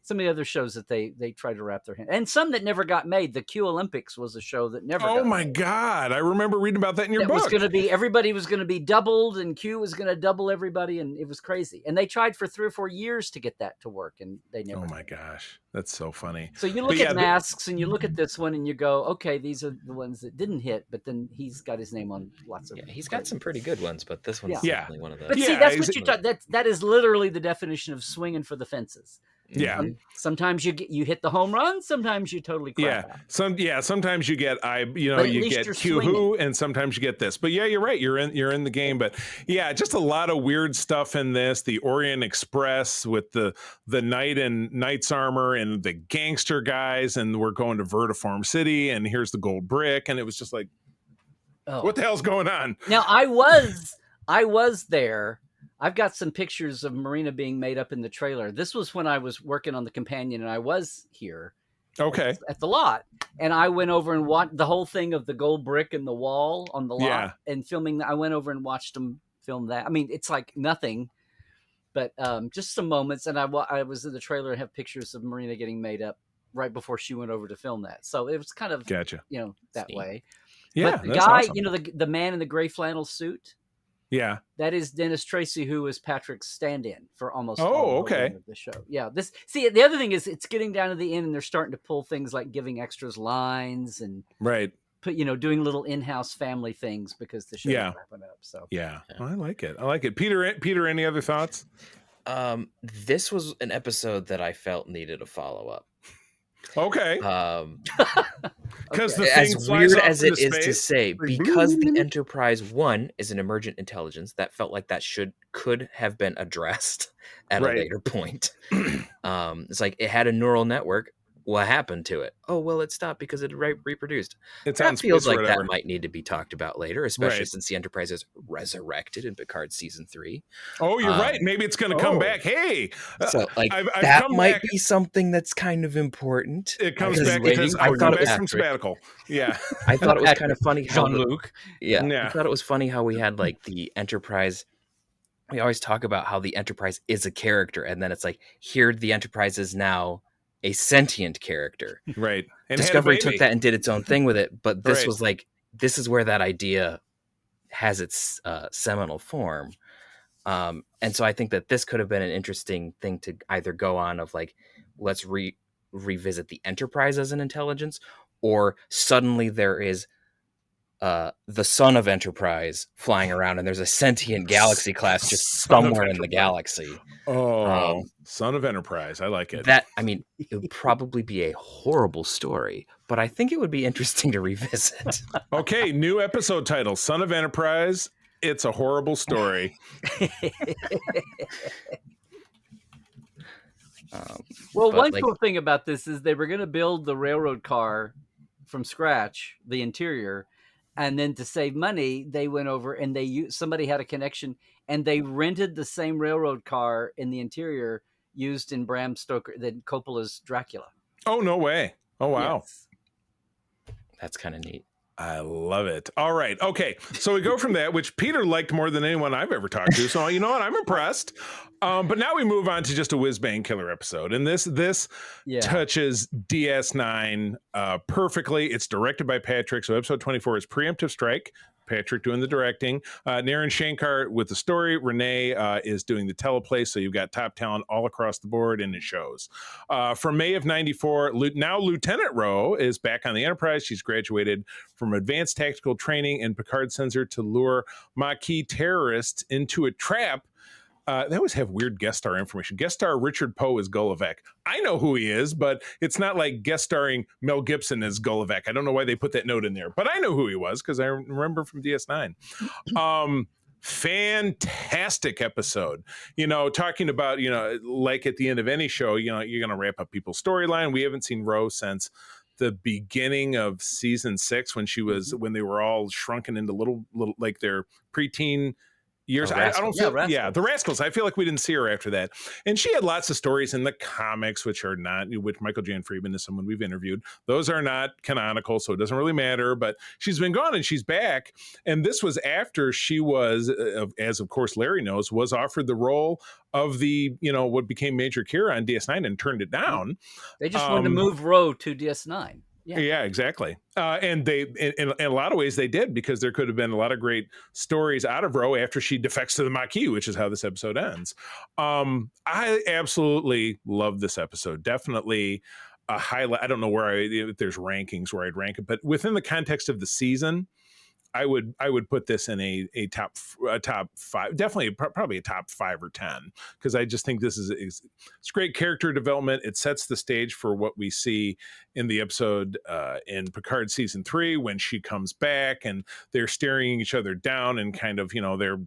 some of the other shows that they tried to wrap their hand, and some that never got made. The Q Olympics was a show that never. Oh my God! I remember reading about that in your book. It was going to be, everybody was going to be doubled, and Q was going to double everybody, and it was crazy. And they tried for 3 or 4 years to get that to work, and they never. Oh my gosh, that's so funny. So you look at Masks, and you look at this one, and you go, okay, these are the ones that didn't hit, but then he's got his name on lots of. Yeah, he's got some pretty good ones, but this one's definitely one of those. But see, that's what you talk. That is literally the definition of swinging for the fences. Yeah. Sometimes you hit the home run. Sometimes you totally crap out. Sometimes you get you get Q-Who, and sometimes you get this. But yeah, you're right. You're in the game. But yeah, just a lot of weird stuff in this. The Orient Express with the knight and knight's armor and the gangster guys, and we're going to Vertiform City, and here's the gold brick, and it was just like, what the hell's going on? Now I was there. I've got some pictures of Marina being made up in the trailer. This was when I was working on the companion, and I was here. Okay. At the lot. And I went over and watched the whole thing of the gold brick and the wall on the lot and filming. I went over and watched them film that. I mean, it's like nothing, but just some moments. And I was in the trailer and have pictures of Marina getting made up right before she went over to film that. So it was kind of, that way. Yeah. But the guy, awesome. The man in the gray flannel suit. Yeah, that is Dennis Tracy, who is Patrick's stand-in for almost all of the show. Yeah, the other thing is it's getting down to the end, and they're starting to pull things like giving extras lines and doing little in-house family things because the show is wrapping up. So well, I like it. Peter, any other thoughts? This was an episode that I felt needed a follow-up. Okay. Because the thing As flies weird off as into it is to space. say, because the Enterprise One is an emergent intelligence, that felt like that could have been addressed at a Right. later point. It's like it had a neural network. What happened to it? Oh, well, it stopped because it reproduced. It's That on feels space or like that whatever. might need to be talked about later, especially Right. since the Enterprise is resurrected in Picard season 3. Oh, you're right. Maybe it's going to come Oh. back. Hey, So, like, I've that come might back. be something that's kind of important. It comes was back waiting because for I've come you, back from Patrick. sabbatical. Yeah. I thought it was kind of funny how Jean-Luc. I thought it was funny how we had like the Enterprise. We always talk about how the Enterprise is a character, and then it's like here the Enterprise is now a sentient character. Right. And Discovery had a baby. took that and did its own thing with it, but this Right. was like this is where that idea has its seminal form. And so I think that this could have been an interesting thing to either go on of like let's revisit the Enterprise as an intelligence, or suddenly there is the son of Enterprise flying around and there's a sentient galaxy class just Son of somewhere in the Enterprise. galaxy. Oh, Son of Enterprise. I like it. That, I mean, it would probably be a horrible story, but I think it would be interesting to revisit. Okay, new episode title, Son of Enterprise. It's a horrible story. Well, But, one like- cool thing about this is they were going to build the railroad car from scratch, the interior, and then to save money, they went over and somebody had a connection and they rented the same railroad car in the interior used in Bram Stoker, Coppola's Dracula. Oh, no way. Oh, wow. Yes. That's kind of neat. I love it. All right. Okay. So we go from that, which Peter liked more than anyone I've ever talked to. So, you know what? I'm impressed. But now we move on to just a whiz-bang killer episode. And this touches DS9 perfectly. It's directed by Patrick. So episode 24 is Preemptive Strike. Patrick doing the directing. Naren Shankar with the story. Renee is doing the teleplay. So you've got top talent all across the board, and it shows. From May of 94, now Lieutenant Rowe is back on the Enterprise. She's graduated from advanced tactical training, and Picard sends her to lure Maquis terrorists into a trap. They always have weird guest star information. Guest star Richard Poe is Gulliver. I know who he is, but it's not like guest starring Mel Gibson as Gulliver. I don't know why they put that note in there, but I know who he was because I remember from DS9. Fantastic episode. You know, talking about, you know, like at the end of any show, you know, you're going to wrap up people's storyline. We haven't seen Rose since the beginning of season 6 when they were all shrunken into little like their preteen years. I don't feel the Rascals. I feel like we didn't see her after that. And she had lots of stories in the comics, which Michael Jan Friedman is someone we've interviewed. Those are not canonical, so it doesn't really matter. But she's been gone and she's back. And this was after she was, as of course Larry knows, was offered the role of the, you know, what became Major Kira on DS9 and turned it down. They just wanted to move Rowe to DS9. Yeah, exactly. And they, in a lot of ways, they did, because there could have been a lot of great stories out of Rowe after she defects to the Maquis, which is how this episode ends. I absolutely love this episode. Definitely a highlight. I don't know if there's rankings where I'd rank it, but within the context of the season, I would put this in a top 5, definitely probably a top 5 or 10, because I just think this it's great character development. It sets the stage for what we see in the episode in Picard season 3 when she comes back and they're staring each other down and kind of, you know, they're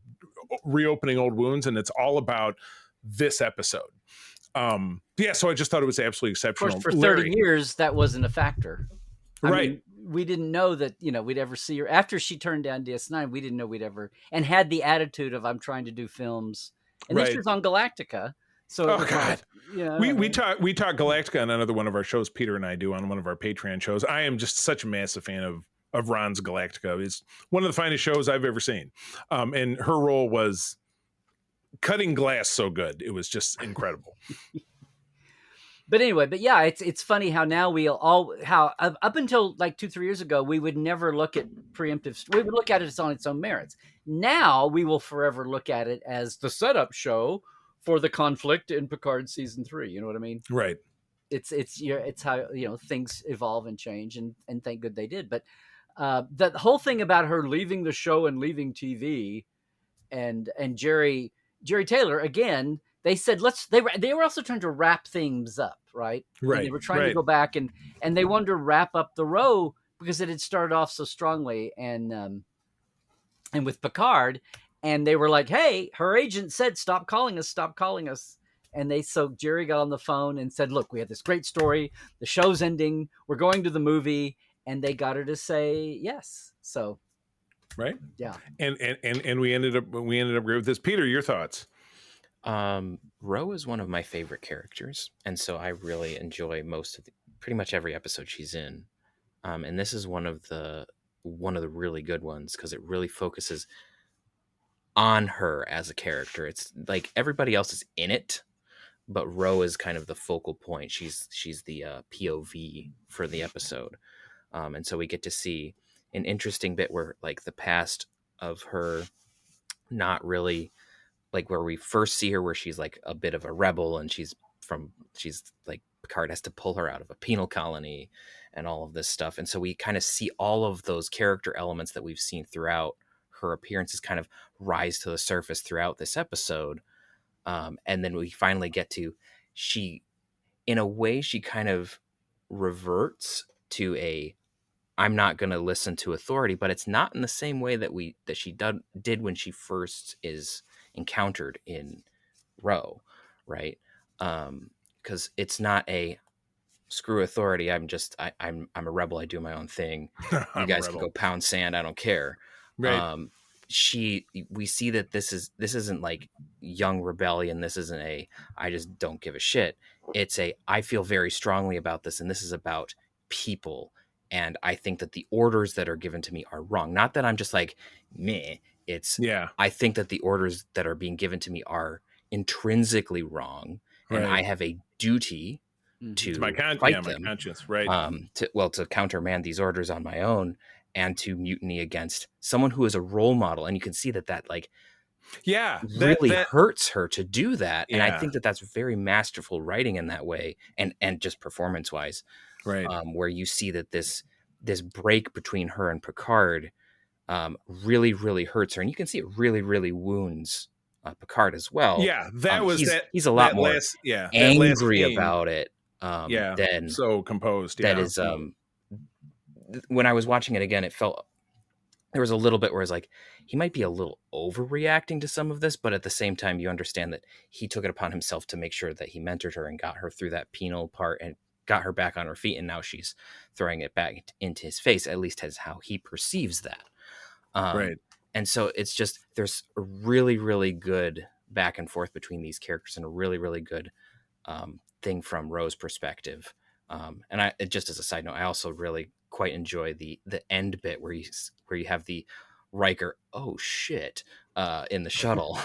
reopening old wounds, and it's all about this episode. So I just thought it was absolutely exceptional. Of course, for 30 years that wasn't a factor. I Right. mean, we didn't know that, you know, we'd ever see her after she turned down DS9. We didn't know we'd ever, and had the attitude of, I'm trying to do films. And this was on Galactica. So, oh God, we talk Galactica on another one of our shows. Peter and I do on one of our Patreon shows. I am just such a massive fan of Ron's Galactica. It's one of the finest shows I've ever seen. And her role was cutting glass so good. It was just incredible. But anyway, it's funny how now up until like 2-3 years ago, we would never look at preemptive. We would look at it as on its own merits. Now we will forever look at it as the setup show for the conflict in Picard season 3. You know what I mean? Right. It's how, you know, things evolve and change, and thank good they did. But the whole thing about her leaving the show and leaving TV, and Jerry Taylor again. they said they were also trying to wrap things up, right? I mean, they Right. were trying to Right. go back and they wanted to wrap up the row because it had started off so strongly, and with Picard, and they were like, "Hey, her agent said stop calling us." And so Jerry got on the phone and said, "Look, we had this great story. The show's ending. We're going to the movie," and they got her to say yes. So Right. yeah, And we ended up great with this. Peter, your thoughts? Ro is one of my favorite characters, and so I really enjoy pretty much every episode she's in. And this is one of the really good ones because it really focuses on her as a character. It's like everybody else is in it, but Ro is kind of the focal point. She's the POV for the episode, and so we get to see an interesting bit where like the past of her not really like where we first see her where she's like a bit of a rebel and she's like Picard has to pull her out of a penal colony and all of this stuff. And so we kind of see all of those character elements that we've seen throughout her appearances kind of rise to the surface throughout this episode. And then we finally get to in a way, she kind of reverts to I'm not going to listen to authority, but it's not in the same way that she did when she first is encountered in Ro, right? Because it's not a screw authority. I'm a rebel. I do my own thing. You I'm guys a can rebel. go pound sand. I don't care. Right. We see that this isn't like young rebellion. This isn't I just don't give a shit. It's I feel very strongly about this, and this is about people. And I think that the orders that are given to me are wrong. Not that I'm just like, meh. It's, Yeah. I think that the orders that are being given to me are intrinsically wrong. And Right. I have a duty to It's my fight my them, conscience. Right. to countermand these orders on my own and to mutiny against someone who is a role model. And you can see that like Yeah. really That. hurts her to do that. And I Yeah. think that that's very masterful writing in that way. And just performance wise, Right. where you see that this break between her and Picard really, really hurts her. And you can see it really, really wounds Picard as well. Yeah. That was He's a lot more last. Yeah. That last angry scene. about it Yeah. than So composed. that Yeah. is when I was watching it again, it felt there was a little bit where it's like he might be a little overreacting to some of this, but at the same time you understand that he took it upon himself to make sure that he mentored her and got her through that penal part and got her back on her feet, and now she's throwing it back into his face, at least as how he perceives that. Right. And so it's just there's a really, really good back and forth between these characters and a really, really good thing from Ro's perspective. And just as a side note, I also really quite enjoy the end bit where you have the Riker, oh shit, in the shuttle.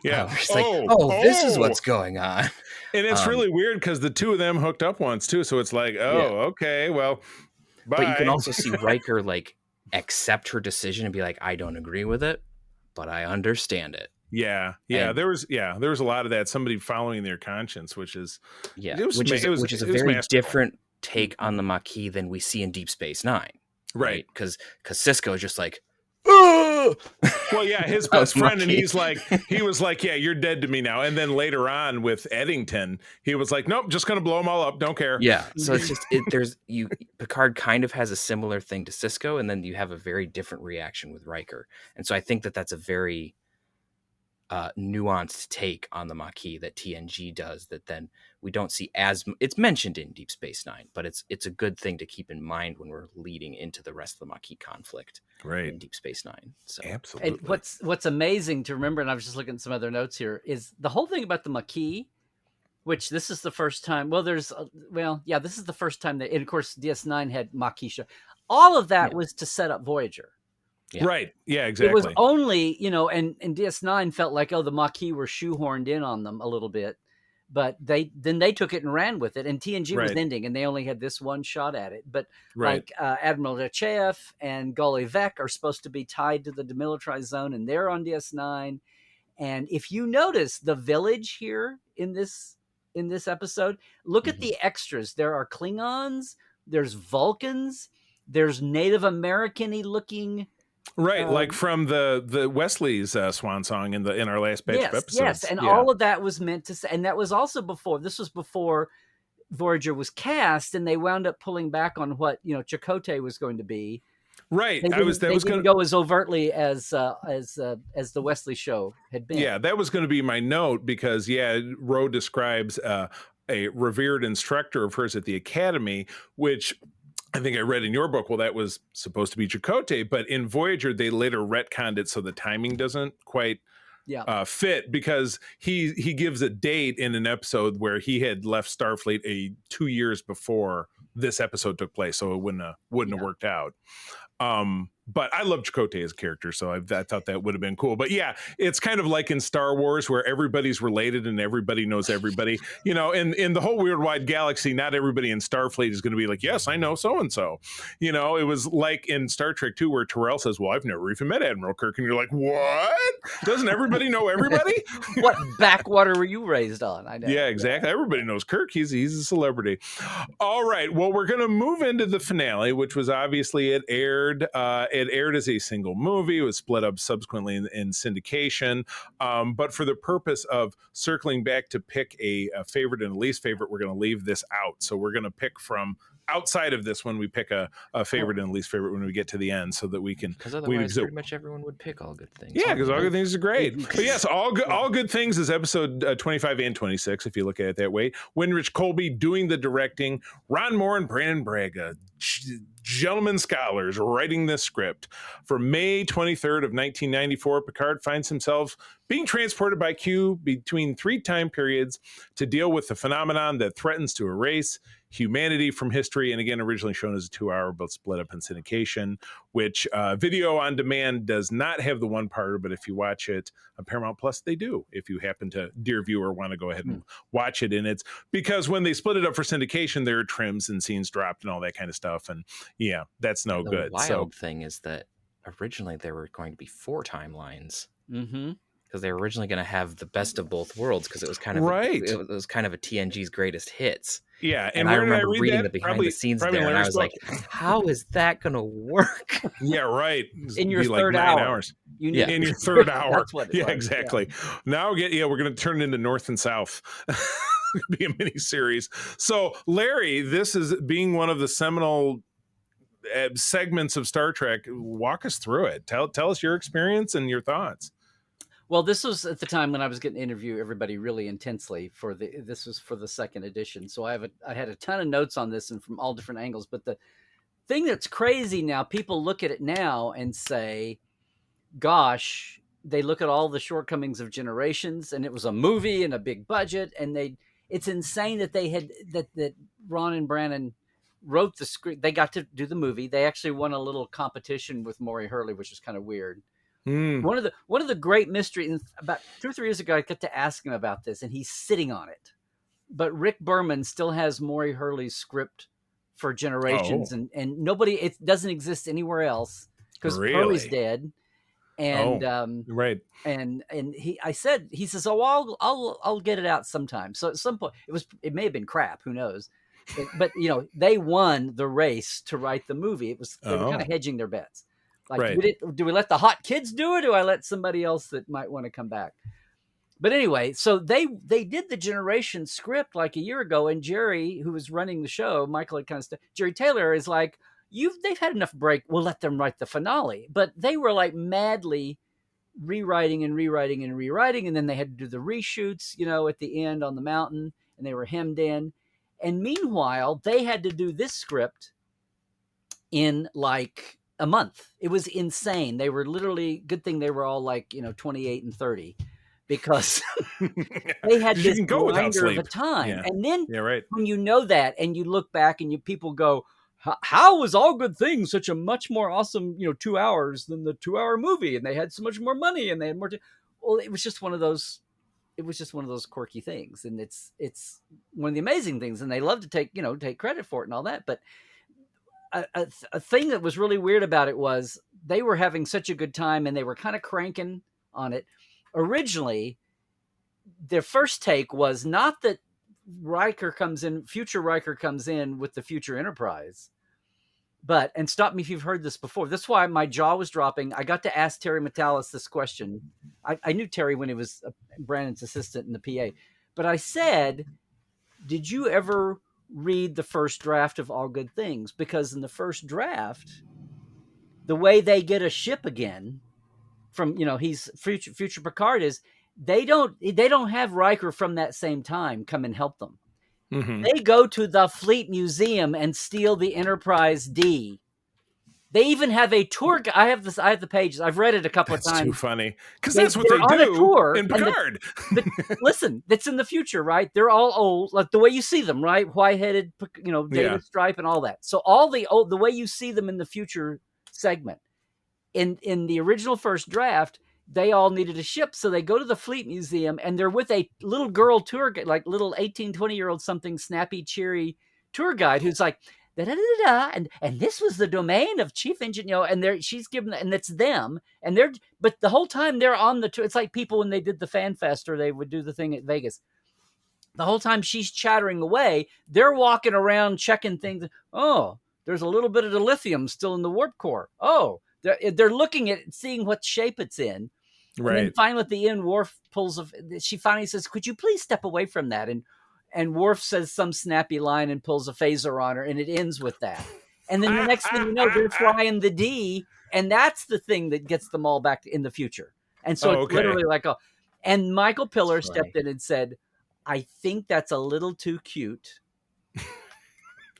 Yeah. It's like, this is what's going on. And it's really weird because the two of them hooked up once too. So it's like, okay, well, bye. But you can also see Riker like accept her decision and be like, I don't agree with it, but I understand it. Yeah. And there was a lot of that. Somebody following their conscience, which is which is a very different take on the Maquis than we see in Deep Space Nine, right? Because Sisko is just like, well, yeah, his best friend, and he was like, yeah, you're dead to me now. And then later on with Eddington, he was like, nope, just gonna blow them all up, don't care. Yeah, so it's just Picard kind of has a similar thing to Sisko, and then you have a very different reaction with Riker, and so I think that that's a very nuanced take on the Maquis that TNG does that then we don't see as it's mentioned in Deep Space Nine, but it's a good thing to keep in mind when we're leading into the rest of the Maquis conflict in Deep Space Nine. So absolutely. And what's amazing to remember, and I was just looking at some other notes here, is the whole thing about the Maquis, which this is the first time. Well, this is the first time that, and of course, DS9 had Maquis show. All of that was to set up Voyager. Yeah. Right. Yeah, exactly. It was only, and DS9 felt like, the Maquis were shoehorned in on them a little bit, but they took it and ran with it, and TNG was ending, and they only had this one shot at it. But like Admiral Nechayev and Gully Vec are supposed to be tied to the demilitarized zone, and they're on DS9. And if you notice the village here in this episode, look at the extras. There are Klingons, there's Vulcans, there's Native American-y looking Right, like from the Wesley's swan song in our last batch of episodes. Yes, and all of that was meant to say, and that was also before. This was before Voyager was cast, and they wound up pulling back on what Chakotay was going to be. Right, They didn't go as overtly as the Wesley show had been. Yeah, that was going to be my note because Ro describes a revered instructor of hers at the academy, which I think I read in your book. Well, that was supposed to be Chakotay, but in Voyager they later retconned it so the timing doesn't quite fit, because he gives a date in an episode where he had left Starfleet 2 years before this episode took place, so it wouldn't have worked out. But I love Chakotay as a character, so I thought that would have been cool. But yeah, it's kind of like in Star Wars where everybody's related and everybody knows everybody. In the whole weird wide galaxy, not everybody in Starfleet is going to be like, yes, I know so-and-so. It was like in Star Trek 2 where Terrell says, well, I've never even met Admiral Kirk. And you're like, what? Doesn't everybody know everybody? What backwater were you raised on? I know. Yeah, exactly. Everybody knows Kirk. He's a celebrity. All right. Well, we're going to move into the finale, which was obviously it aired as a single movie. It was split up subsequently in syndication. But for the purpose of circling back to pick a favorite and a least favorite, we're going to leave this out. So we're going to pick from outside of this when we pick a favorite and least favorite when we get to the end, so that we can. Because otherwise, pretty much everyone would pick All Good Things. Yeah, because All Good Things is great. But yes, All Good Things is episode 25 and 26, if you look at it that way. Winrich Colby doing the directing, Ron Moore and Brandon Braga, gentlemen scholars, writing this script. For May 23rd of 1994, Picard finds himself being transported by Q between 3 time periods to deal with the phenomenon that threatens to erase humanity from history. And again, originally shown as a 2-hour, but split up in syndication, which video on demand does not have the 1-parter, but if you watch it on Paramount Plus, they do. If you happen to, dear viewer, want to go ahead and watch it. And it's because when they split it up for syndication, there are trims and scenes dropped and all that kind of stuff. And yeah, that's no good. The wild thing is that originally there were going to be 4 timelines. Mm-hmm. Because they were originally going to have the best of both worlds, because it was kind of it was kind of a TNG's greatest hits. Yeah, and I remember reading the behind the scenes there, and I was like, "How is that going to work?" Yeah, right. In your third hour. Hours. In your third hour. That's what it was. Exactly. Yeah. Now we're going to turn it into North and South. Be a mini series. So, Larry, this is being one of the seminal segments of Star Trek. Walk us through it. Tell us your experience and your thoughts. Well, this was at the time when I was getting to interview everybody really intensely this was for the second edition. So I had a ton of notes on this and from all different angles. But the thing that's crazy now, people look at it now and say, gosh, they look at all the shortcomings of Generations, and it was a movie and a big budget. And it's insane that that Ron and Brannon wrote the script. They got to do the movie. They actually won a little competition with Maury Hurley, which was kind of weird. One of the great mysteries, about 2 or 3 years ago, I got to ask him about this, and he's sitting on it. But Rick Berman still has Maury Hurley's script for Generations, and it doesn't exist anywhere else because Hurley's dead. And right. And he says, oh, I'll get it out sometime. So at some point it may have been crap, who knows? But they won the race to write the movie. They were kind of hedging their bets. Like, do we let the hot kids do it, or do I let somebody else that might want to come back? But anyway, so they did the Generation script like a year ago, and Jerry, who was running the show, Michael had kind of Jerry Taylor is like, they've had enough break. We'll let them write the finale. But they were like madly rewriting, and then they had to do the reshoots, at the end on the mountain, and they were hemmed in. And meanwhile, they had to do this script in like a month. It was insane. They were literally, good thing they were all like 28 and 30, because they had this grinder of a time. Yeah. And then when you know that and you look back and people go, how was All Good Things such a much more awesome 2 hours than the 2-hour movie, and they had so much more money and they had more well, it was just one of those quirky things, and it's one of the amazing things, and they love to take credit for it and all that. But a thing that was really weird about it was they were having such a good time, and they were kind of cranking on it. Originally, their first take was not that future Riker comes in with the future Enterprise. But, and stop me if you've heard this before. That's why my jaw was dropping. I got to ask Terry Metalis this question. I knew Terry when he was Brandon's assistant in the PA. But I said, did you ever read the first draft of All Good Things? Because in the first draft, the way they get a ship again from, he's future Picard is they don't have Riker from that same time come and help them. Mm-hmm. They go to the Fleet Museum and steal the Enterprise D. They even have a tour. I have the pages. I've read it a couple of times. That's too funny because that's what they're they on do a tour, in Picard. Listen, that's in the future, right? They're all old, like the way you see them, right? White-headed, David Stripe and all that. So all the way you see them in the future segment. In the original first draft, they all needed a ship, so they go to the Fleet Museum, and they're with a little girl tour guide, like little 18, 20-year-old something snappy, cheery tour guide who's like, and this was the domain of Chief Engineer, and she's given, and it's them, and but the whole time they're on the tour. It's like people when they did the Fan Fest or they would do the thing at Vegas. The whole time she's chattering away, they're walking around checking things. Oh, there's a little bit of the lithium still in the warp core. Oh, they're looking at it, seeing what shape it's in. Right. And then finally at the end, Worf she finally says, could you please step away from that? And Worf says some snappy line and pulls a phaser on her, and it ends with that. And then the next thing you know, they're flying the D, and that's the thing that gets them all back in the future. And so it's literally like, and Michael Piller stepped in and said, I think that's a little too cute.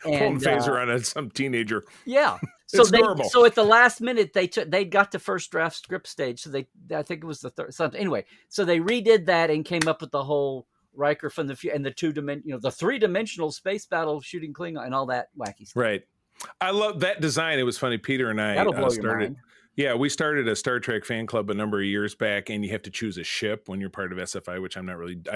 Pulling phaser on some teenager. Yeah. So at the last minute, they got to first draft script stage. So I think it was the third something. Anyway, so they redid that and came up with the whole Riker from the future and the 2-dimensional, the 3-dimensional space battle shooting Klingon and all that wacky stuff. Right. I love that design. It was funny. Peter and I That'll blow your mind. Yeah, we started a Star Trek fan club a number of years back, and you have to choose a ship when you're part of SFI, which I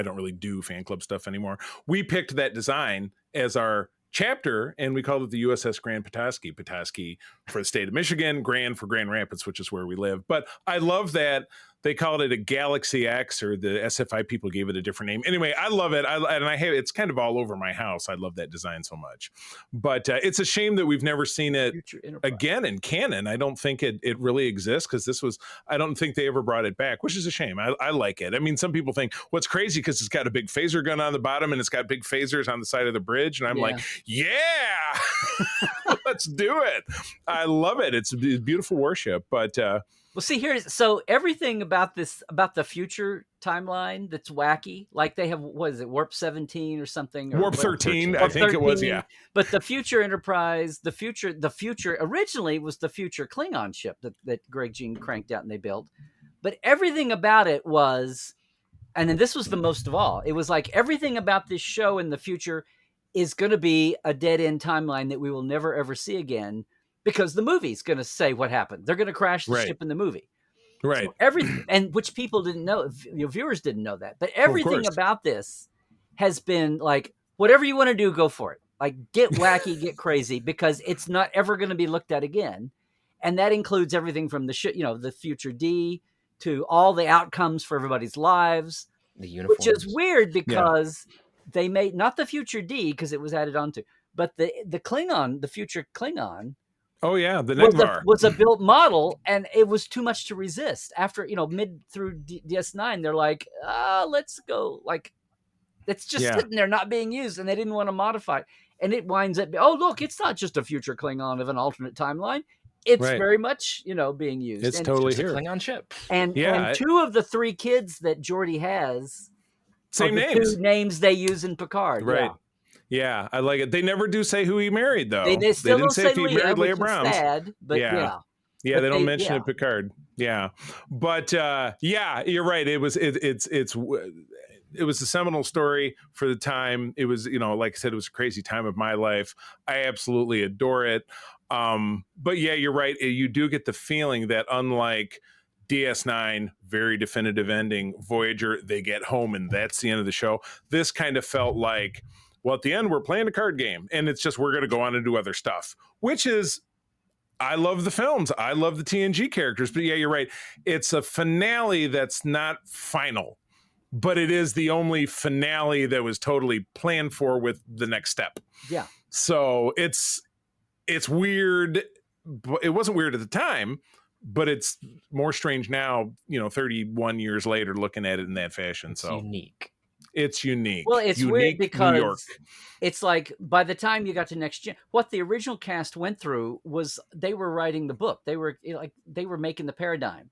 don't really do fan club stuff anymore. We picked that design as our chapter, and we called it the USS Grand Petoskey. Petoskey for the state of Michigan, Grand for Grand Rapids, which is where we live. But I love that they called it a Galaxy X, or the SFI people gave it a different name. Anyway, I love it. It's kind of all over my house. I love that design so much. But it's a shame that we've never seen it again in canon. I don't think it really exists because I don't think they ever brought it back, which is a shame. I like it. I mean, some people think what's crazy because it's got a big phaser gun on the bottom and it's got big phasers on the side of the bridge. And I'm like, yeah, let's do it. I love it. It's a beautiful warship, but well, see, so everything about the future timeline that's wacky, like they have, what is it, Warp 17 or something? Warp 13, I think it was, yeah. But the future Enterprise, the future originally was the future Klingon ship that Greg Jean cranked out and they built. But everything about it was, and then this was the most of all, it was like everything about this show in the future is going to be a dead-end timeline that we will never, ever see again. Because the movie's going to say what happened. They're going to crash the ship in the movie. Right. So everything, and which people didn't know, viewers didn't know that. But everything about this has been like, whatever you want to do, go for it. Like, get wacky, get crazy, because it's not ever going to be looked at again. And that includes everything from the future D to all the outcomes for everybody's lives. The uniforms. Which is weird because they made, not the future D, because it was added onto, but the Klingon, the future Klingon, oh yeah, the Negvar was a built model, and it was too much to resist. After mid through DS9, they're like, let's go. Like, it's just sitting there not being used, and they didn't want to modify it. And it winds up, oh look, it's not just a future Klingon of an alternate timeline. It's very much being used. It's totally just here. A Klingon ship. And 2 of the 3 kids that Geordi has, same names. 2 names they use in Picard. Right. Yeah. Yeah, I like it. They never do say who he married, though. They still didn't don't say if he married Leia Brown. Sad, but yeah, but they don't mention it, Picard. Yeah, but you're right. It was it was a seminal story for the time. It was, like I said, it was a crazy time of my life. I absolutely adore it. But yeah, you're right. You do get the feeling that unlike DS9, very definitive ending, Voyager, they get home and that's the end of the show. This kind of felt like, well, at the end, we're playing a card game, and it's just we're going to go on and do other stuff, which is, I love the films. I love the TNG characters. But yeah, you're right. It's a finale that's not final, but it is the only finale that was totally planned for with the next step. Yeah. So it's it's weird, but it wasn't weird at the time, but it's more strange now, 31 years later, looking at it in that fashion. It's So unique. it's unique. Well, it's weird Unique New York. because it's like by the time you got to Next Gen, what the original cast went through was they were writing the book. They were making the paradigm.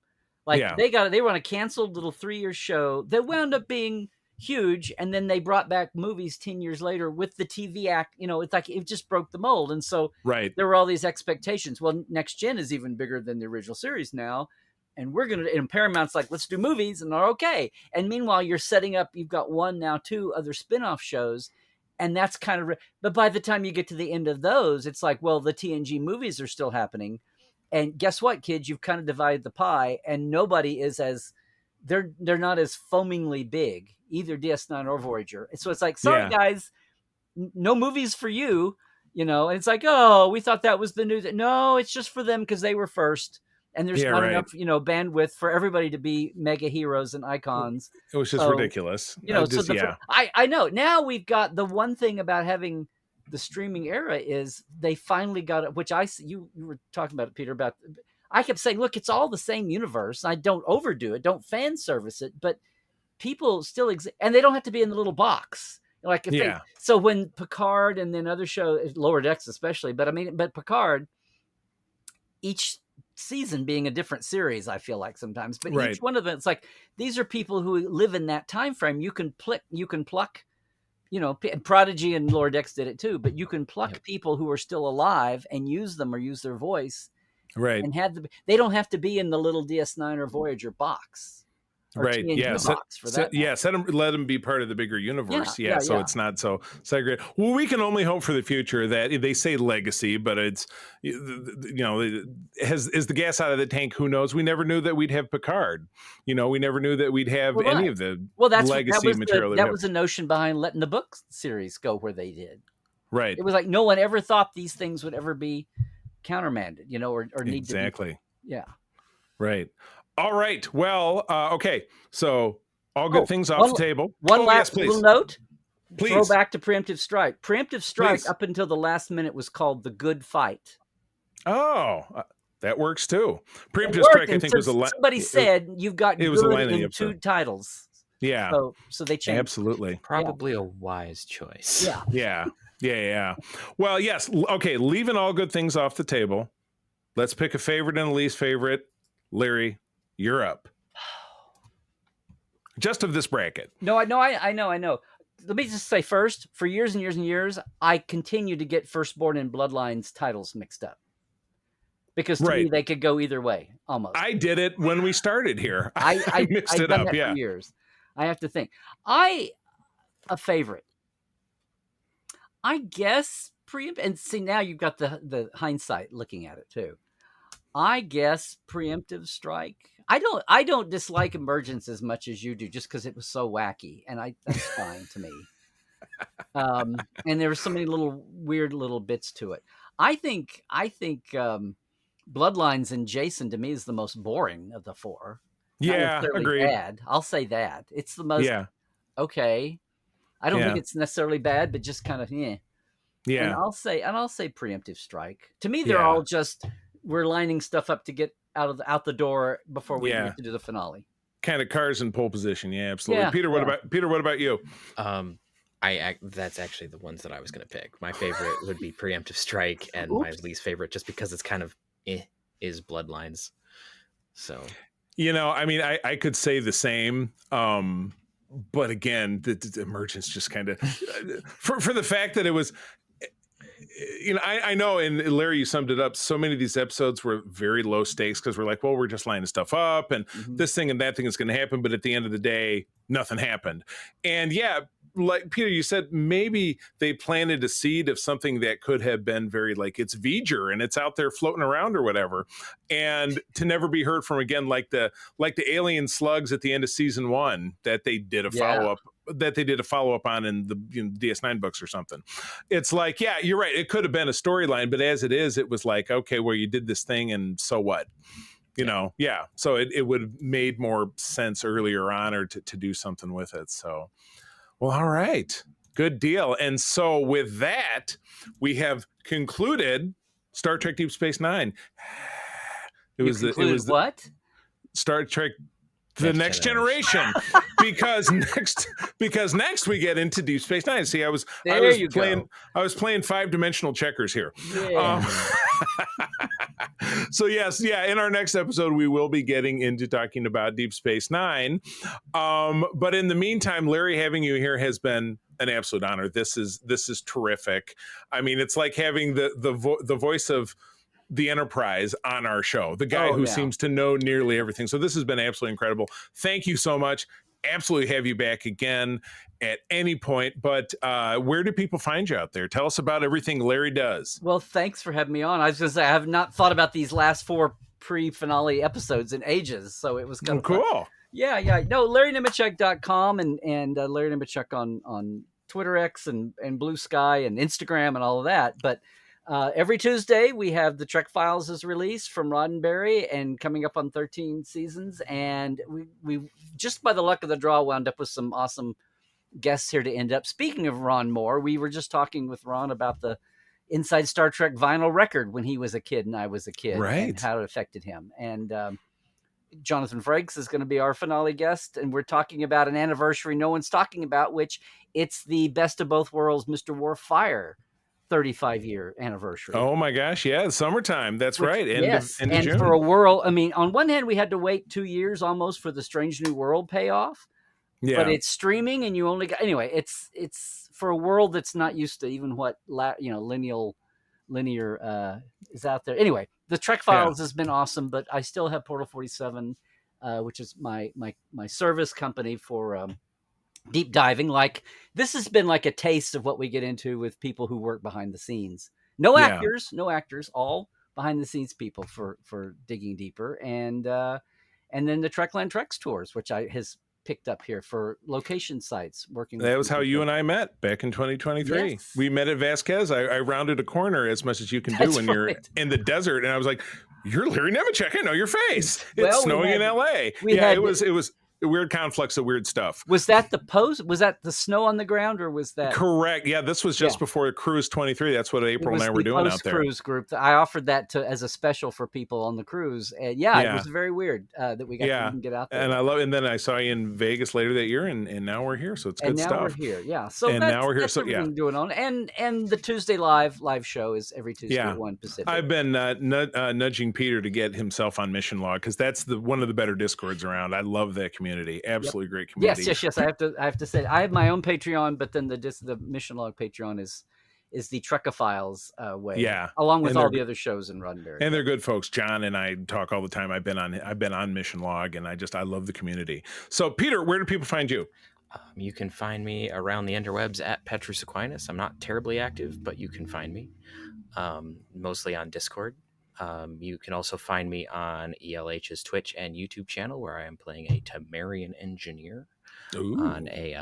Like Yeah. they were on a canceled little 3-year show that wound up being huge, and then they brought back movies 10 years later with the TV act. It's like it just broke the mold, and so Right. there were all these expectations. Well, Next Gen is even bigger than the original series now. And and Paramount's like, let's do movies, and they're okay. And meanwhile, you're setting up, you've got 2 other spin-off shows, and that's kind of, but by the time you get to the end of those, it's like, well, the TNG movies are still happening. And guess what, kids? You've kind of divided the pie, and nobody is they're not as foamingly big, either DS9 or Voyager. And so it's like, sorry, guys, no movies for you, and it's like, oh, we thought that was the news. No, it's just for them because they were first. And there's not enough, bandwidth for everybody to be mega heroes and icons. It was just ridiculous. I know. Now we've got the one thing about having the streaming era is they finally got it, which you were talking about it, Peter, about. I kept saying, look, it's all the same universe. I don't overdo it, don't fan service it, but people still exist, and they don't have to be in the little box. Like so when Picard and then other shows, Lower Decks especially, but Picard, each season being a different series, I feel like sometimes, but each one of them, it's like these are people who live in that time frame. You can pluck, and Prodigy and Lower Decks did it too, but you can pluck people who are still alive and use them or use their voice, and they don't have to be in the little DS9 or Voyager box. Right. Yeah. Let them be part of the bigger universe. So it's not so segregated. Well, we can only hope for the future that they say legacy, but it's, is the gas out of the tank? Who knows? We never knew that we'd have Picard. We never knew that we'd have any of the legacy material. That was the notion behind letting the book series go where they did. Right. It was like no one ever thought these things would ever be countermanded, or need to be. Yeah. Right. All right. Well, okay. So all good things off the table. One last little note. Please. Throw back to Preemptive Strike. Preemptive Strike up until the last minute was called The Good Fight. Oh, that works too. Preemptive Strike, I think, was a somebody said you've got good in 2 titles. Yeah. So they changed. Absolutely. Probably a wise choice. Yeah. Well, yes. Okay. Leaving all good things off the table. Let's pick a favorite and a least favorite. Larry, you're up. Just of this bracket. No, I know. Let me just say first, for years and years and years, I continue to get Firstborn and Bloodlines titles mixed up. Because to me, they could go either way, almost. I did it when we started here. I mixed it up, for years. I have to think. A favorite. I guess and see, now you've got the hindsight looking at it too. I guess Preemptive Strike. I don't dislike Emergence as much as you do, just because it was so wacky, and that's fine to me. And there were so many little weird little bits to it. I think Bloodlines and Jason to me is the most boring of the 4. Yeah, agreed. Bad. I'll say that it's the most. Okay. I don't think it's necessarily bad, but just kind of Yeah. And I'll say Preemptive Strike. To me, they're all just. We're lining stuff up to get out the door before we get to do the finale. Kind of cars in pole position. Yeah, absolutely. Peter, what about you? That's actually the ones that I was going to pick. My favorite would be Preemptive Strike, and my least favorite, just because it's kind of is Bloodlines. So, I could say the same. But again, the Emergence just kind of for the fact that it was. I know, and Larry, you summed it up. So many of these episodes were very low stakes because we're like, well, we're just lining stuff up, and this thing and that thing is going to happen. But at the end of the day, nothing happened. And like Peter, you said, maybe they planted a seed of something that could have been very like it's V'ger and it's out there floating around or whatever, and to never be heard from again, like the alien slugs at the end of season 1 that they did a follow up on in the DS9 books or something. It's like, yeah, you're right. It could have been a storyline, but as it is, it was like, okay, well, you did this thing, and so what? So it would have made more sense earlier on, or to do something with it. So. Well, all right. Good deal. And so with that, we have concluded Star Trek Deep Space Nine. It You was concluded what? Star Trek The Next Generation. because next we get into Deep Space Nine. See, I was playing 5-dimensional checkers here. Yeah. So yes, in our next episode we will be getting into talking about Deep Space Nine. But in the meantime, Larry, having you here has been an absolute honor. This is terrific. I mean, it's like having the voice of the Enterprise on our show, the guy who seems to know nearly everything. So this has been absolutely incredible. Thank you so much. Absolutely have you back again at any point. But where do people find you out there? Tell us about everything Larry does. Well, thanks for having me on. I was going to say, I have not thought about these last 4 pre-finale episodes in ages. So it was kind of cool. Fun. Yeah. No, LarryNemecek.com and Larry Nemecek on Twitter X and Blue Sky and Instagram and all of that. But every Tuesday we have the Trek Files is released from Roddenberry and coming up on 13 seasons. And we just by the luck of the draw wound up with some awesome guests here to end up. Speaking of Ron Moore, we were just talking with Ron about the Inside Star Trek vinyl record when he was a kid and I was a kid, right, and how it affected him. And Jonathan Frakes is going to be our finale guest, and we're talking about an anniversary no one's talking about, which it's the Best of Both Worlds Mr. Worf Fire 35-year anniversary. Oh my gosh, yeah, summertime. That's right. End of June. For a world, I mean, on one hand, we had to wait 2 years almost for the Strange New World payoff. Yeah. But it's streaming, and you only got anyway. It's for a world that's not used to even what linear is out there. Anyway, the Trek Files has been awesome, but I still have Portal 47, which is my service company for deep diving. Like, this has been like a taste of what we get into with people who work behind the scenes. No actors, all behind the scenes people for digging deeper. And then the Trekland Treks tours, which has picked up here for location sites working. That was how you and I met back in 2023. Yes. We met at Vasquez. I rounded a corner as much as you can do when you're in the desert. And I was like, you're Larry Nemecek. I know your face. It's snowing in LA. It was weird conflicts of weird stuff. Was that the post? Was that the snow on the ground, or was that correct? Yeah, this was just before Cruise 23. That's what April and I were doing out there. Cruise group. I offered that as a special for people on the cruise, and it was very weird that we got to even get out there. And I love. And then I saw you in Vegas later that year, and now we're here, so it's good stuff. And now we're here, yeah. So now we're here. So doing on, and the Tuesday live show is every Tuesday at 1 Pacific. I've been nudging Peter to get himself on Mission Log because that's one of the better Discords around. I love that community. Absolutely great community. Yes. I have to say, I have my own Patreon, but then the Mission Log Patreon is the Trekophiles way. Yeah, along with all the other shows in Roddenberry. And they're good folks. John and I talk all the time. I've been on Mission Log, and I love the community. So, Peter, where do people find you? You can find me around the interwebs at Petrus Aquinas. I'm not terribly active, but you can find me mostly on Discord. You can also find me on ELH's Twitch and YouTube channel, where I am playing a Temerian engineer on a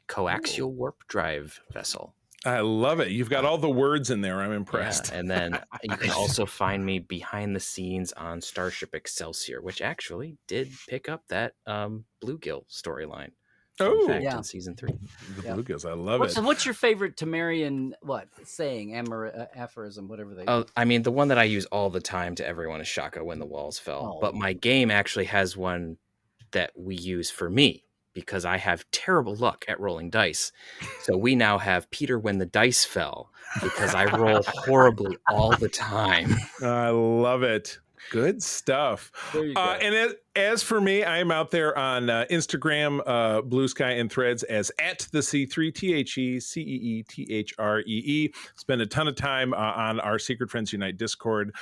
coaxial warp drive vessel. I love it. You've got all the words in there. I'm impressed. Yeah, and then you can also find me behind the scenes on Starship Excelsior, which actually did pick up that Bluegill storyline. In season 3. The Bluegills, I love it. So what's your favorite Temerian saying, aphorism, whatever they Oh, I mean, the one that I use all the time to everyone is Shaka when the walls fell. But my game actually has one that we use for me because I have terrible luck at rolling dice. So we now have Peter when the dice fell because I roll horribly all the time. I love it. Good stuff. There you go. And as for me, I am out there on Instagram, Blue Sky, and Threads as @the-C3, TheCeeThree. Spend a ton of time on our Secret Friends Unite Discord,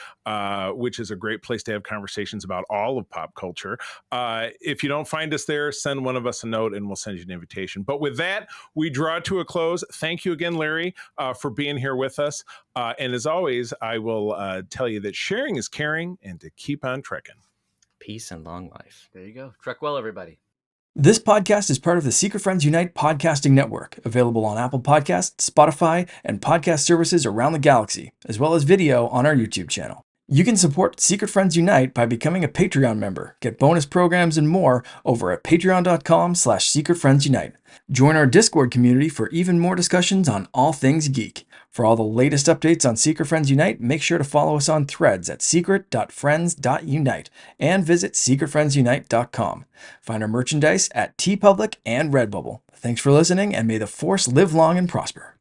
which is a great place to have conversations about all of pop culture. If you don't find us there, send one of us a note and we'll send you an invitation. But with that, we draw to a close. Thank you again, Larry, for being here with us. And as always, I will tell you that sharing is caring and to keep on trekking. Peace and long life. There you go. Trek well, everybody. This podcast is part of the Secret Friends Unite podcasting network, available on Apple Podcasts, Spotify, and podcast services around the galaxy, as well as video on our YouTube channel. You can support Secret Friends Unite by becoming a Patreon member, get bonus programs and more over at patreon.com/secretfriendsunite. Join our Discord community for even more discussions on all things geek. For all the latest updates on Secret Friends Unite, make sure to follow us on Threads at secret.friends.unite and visit secretfriendsunite.com. Find our merchandise at TeePublic and Redbubble. Thanks for listening, and may the Force live long and prosper.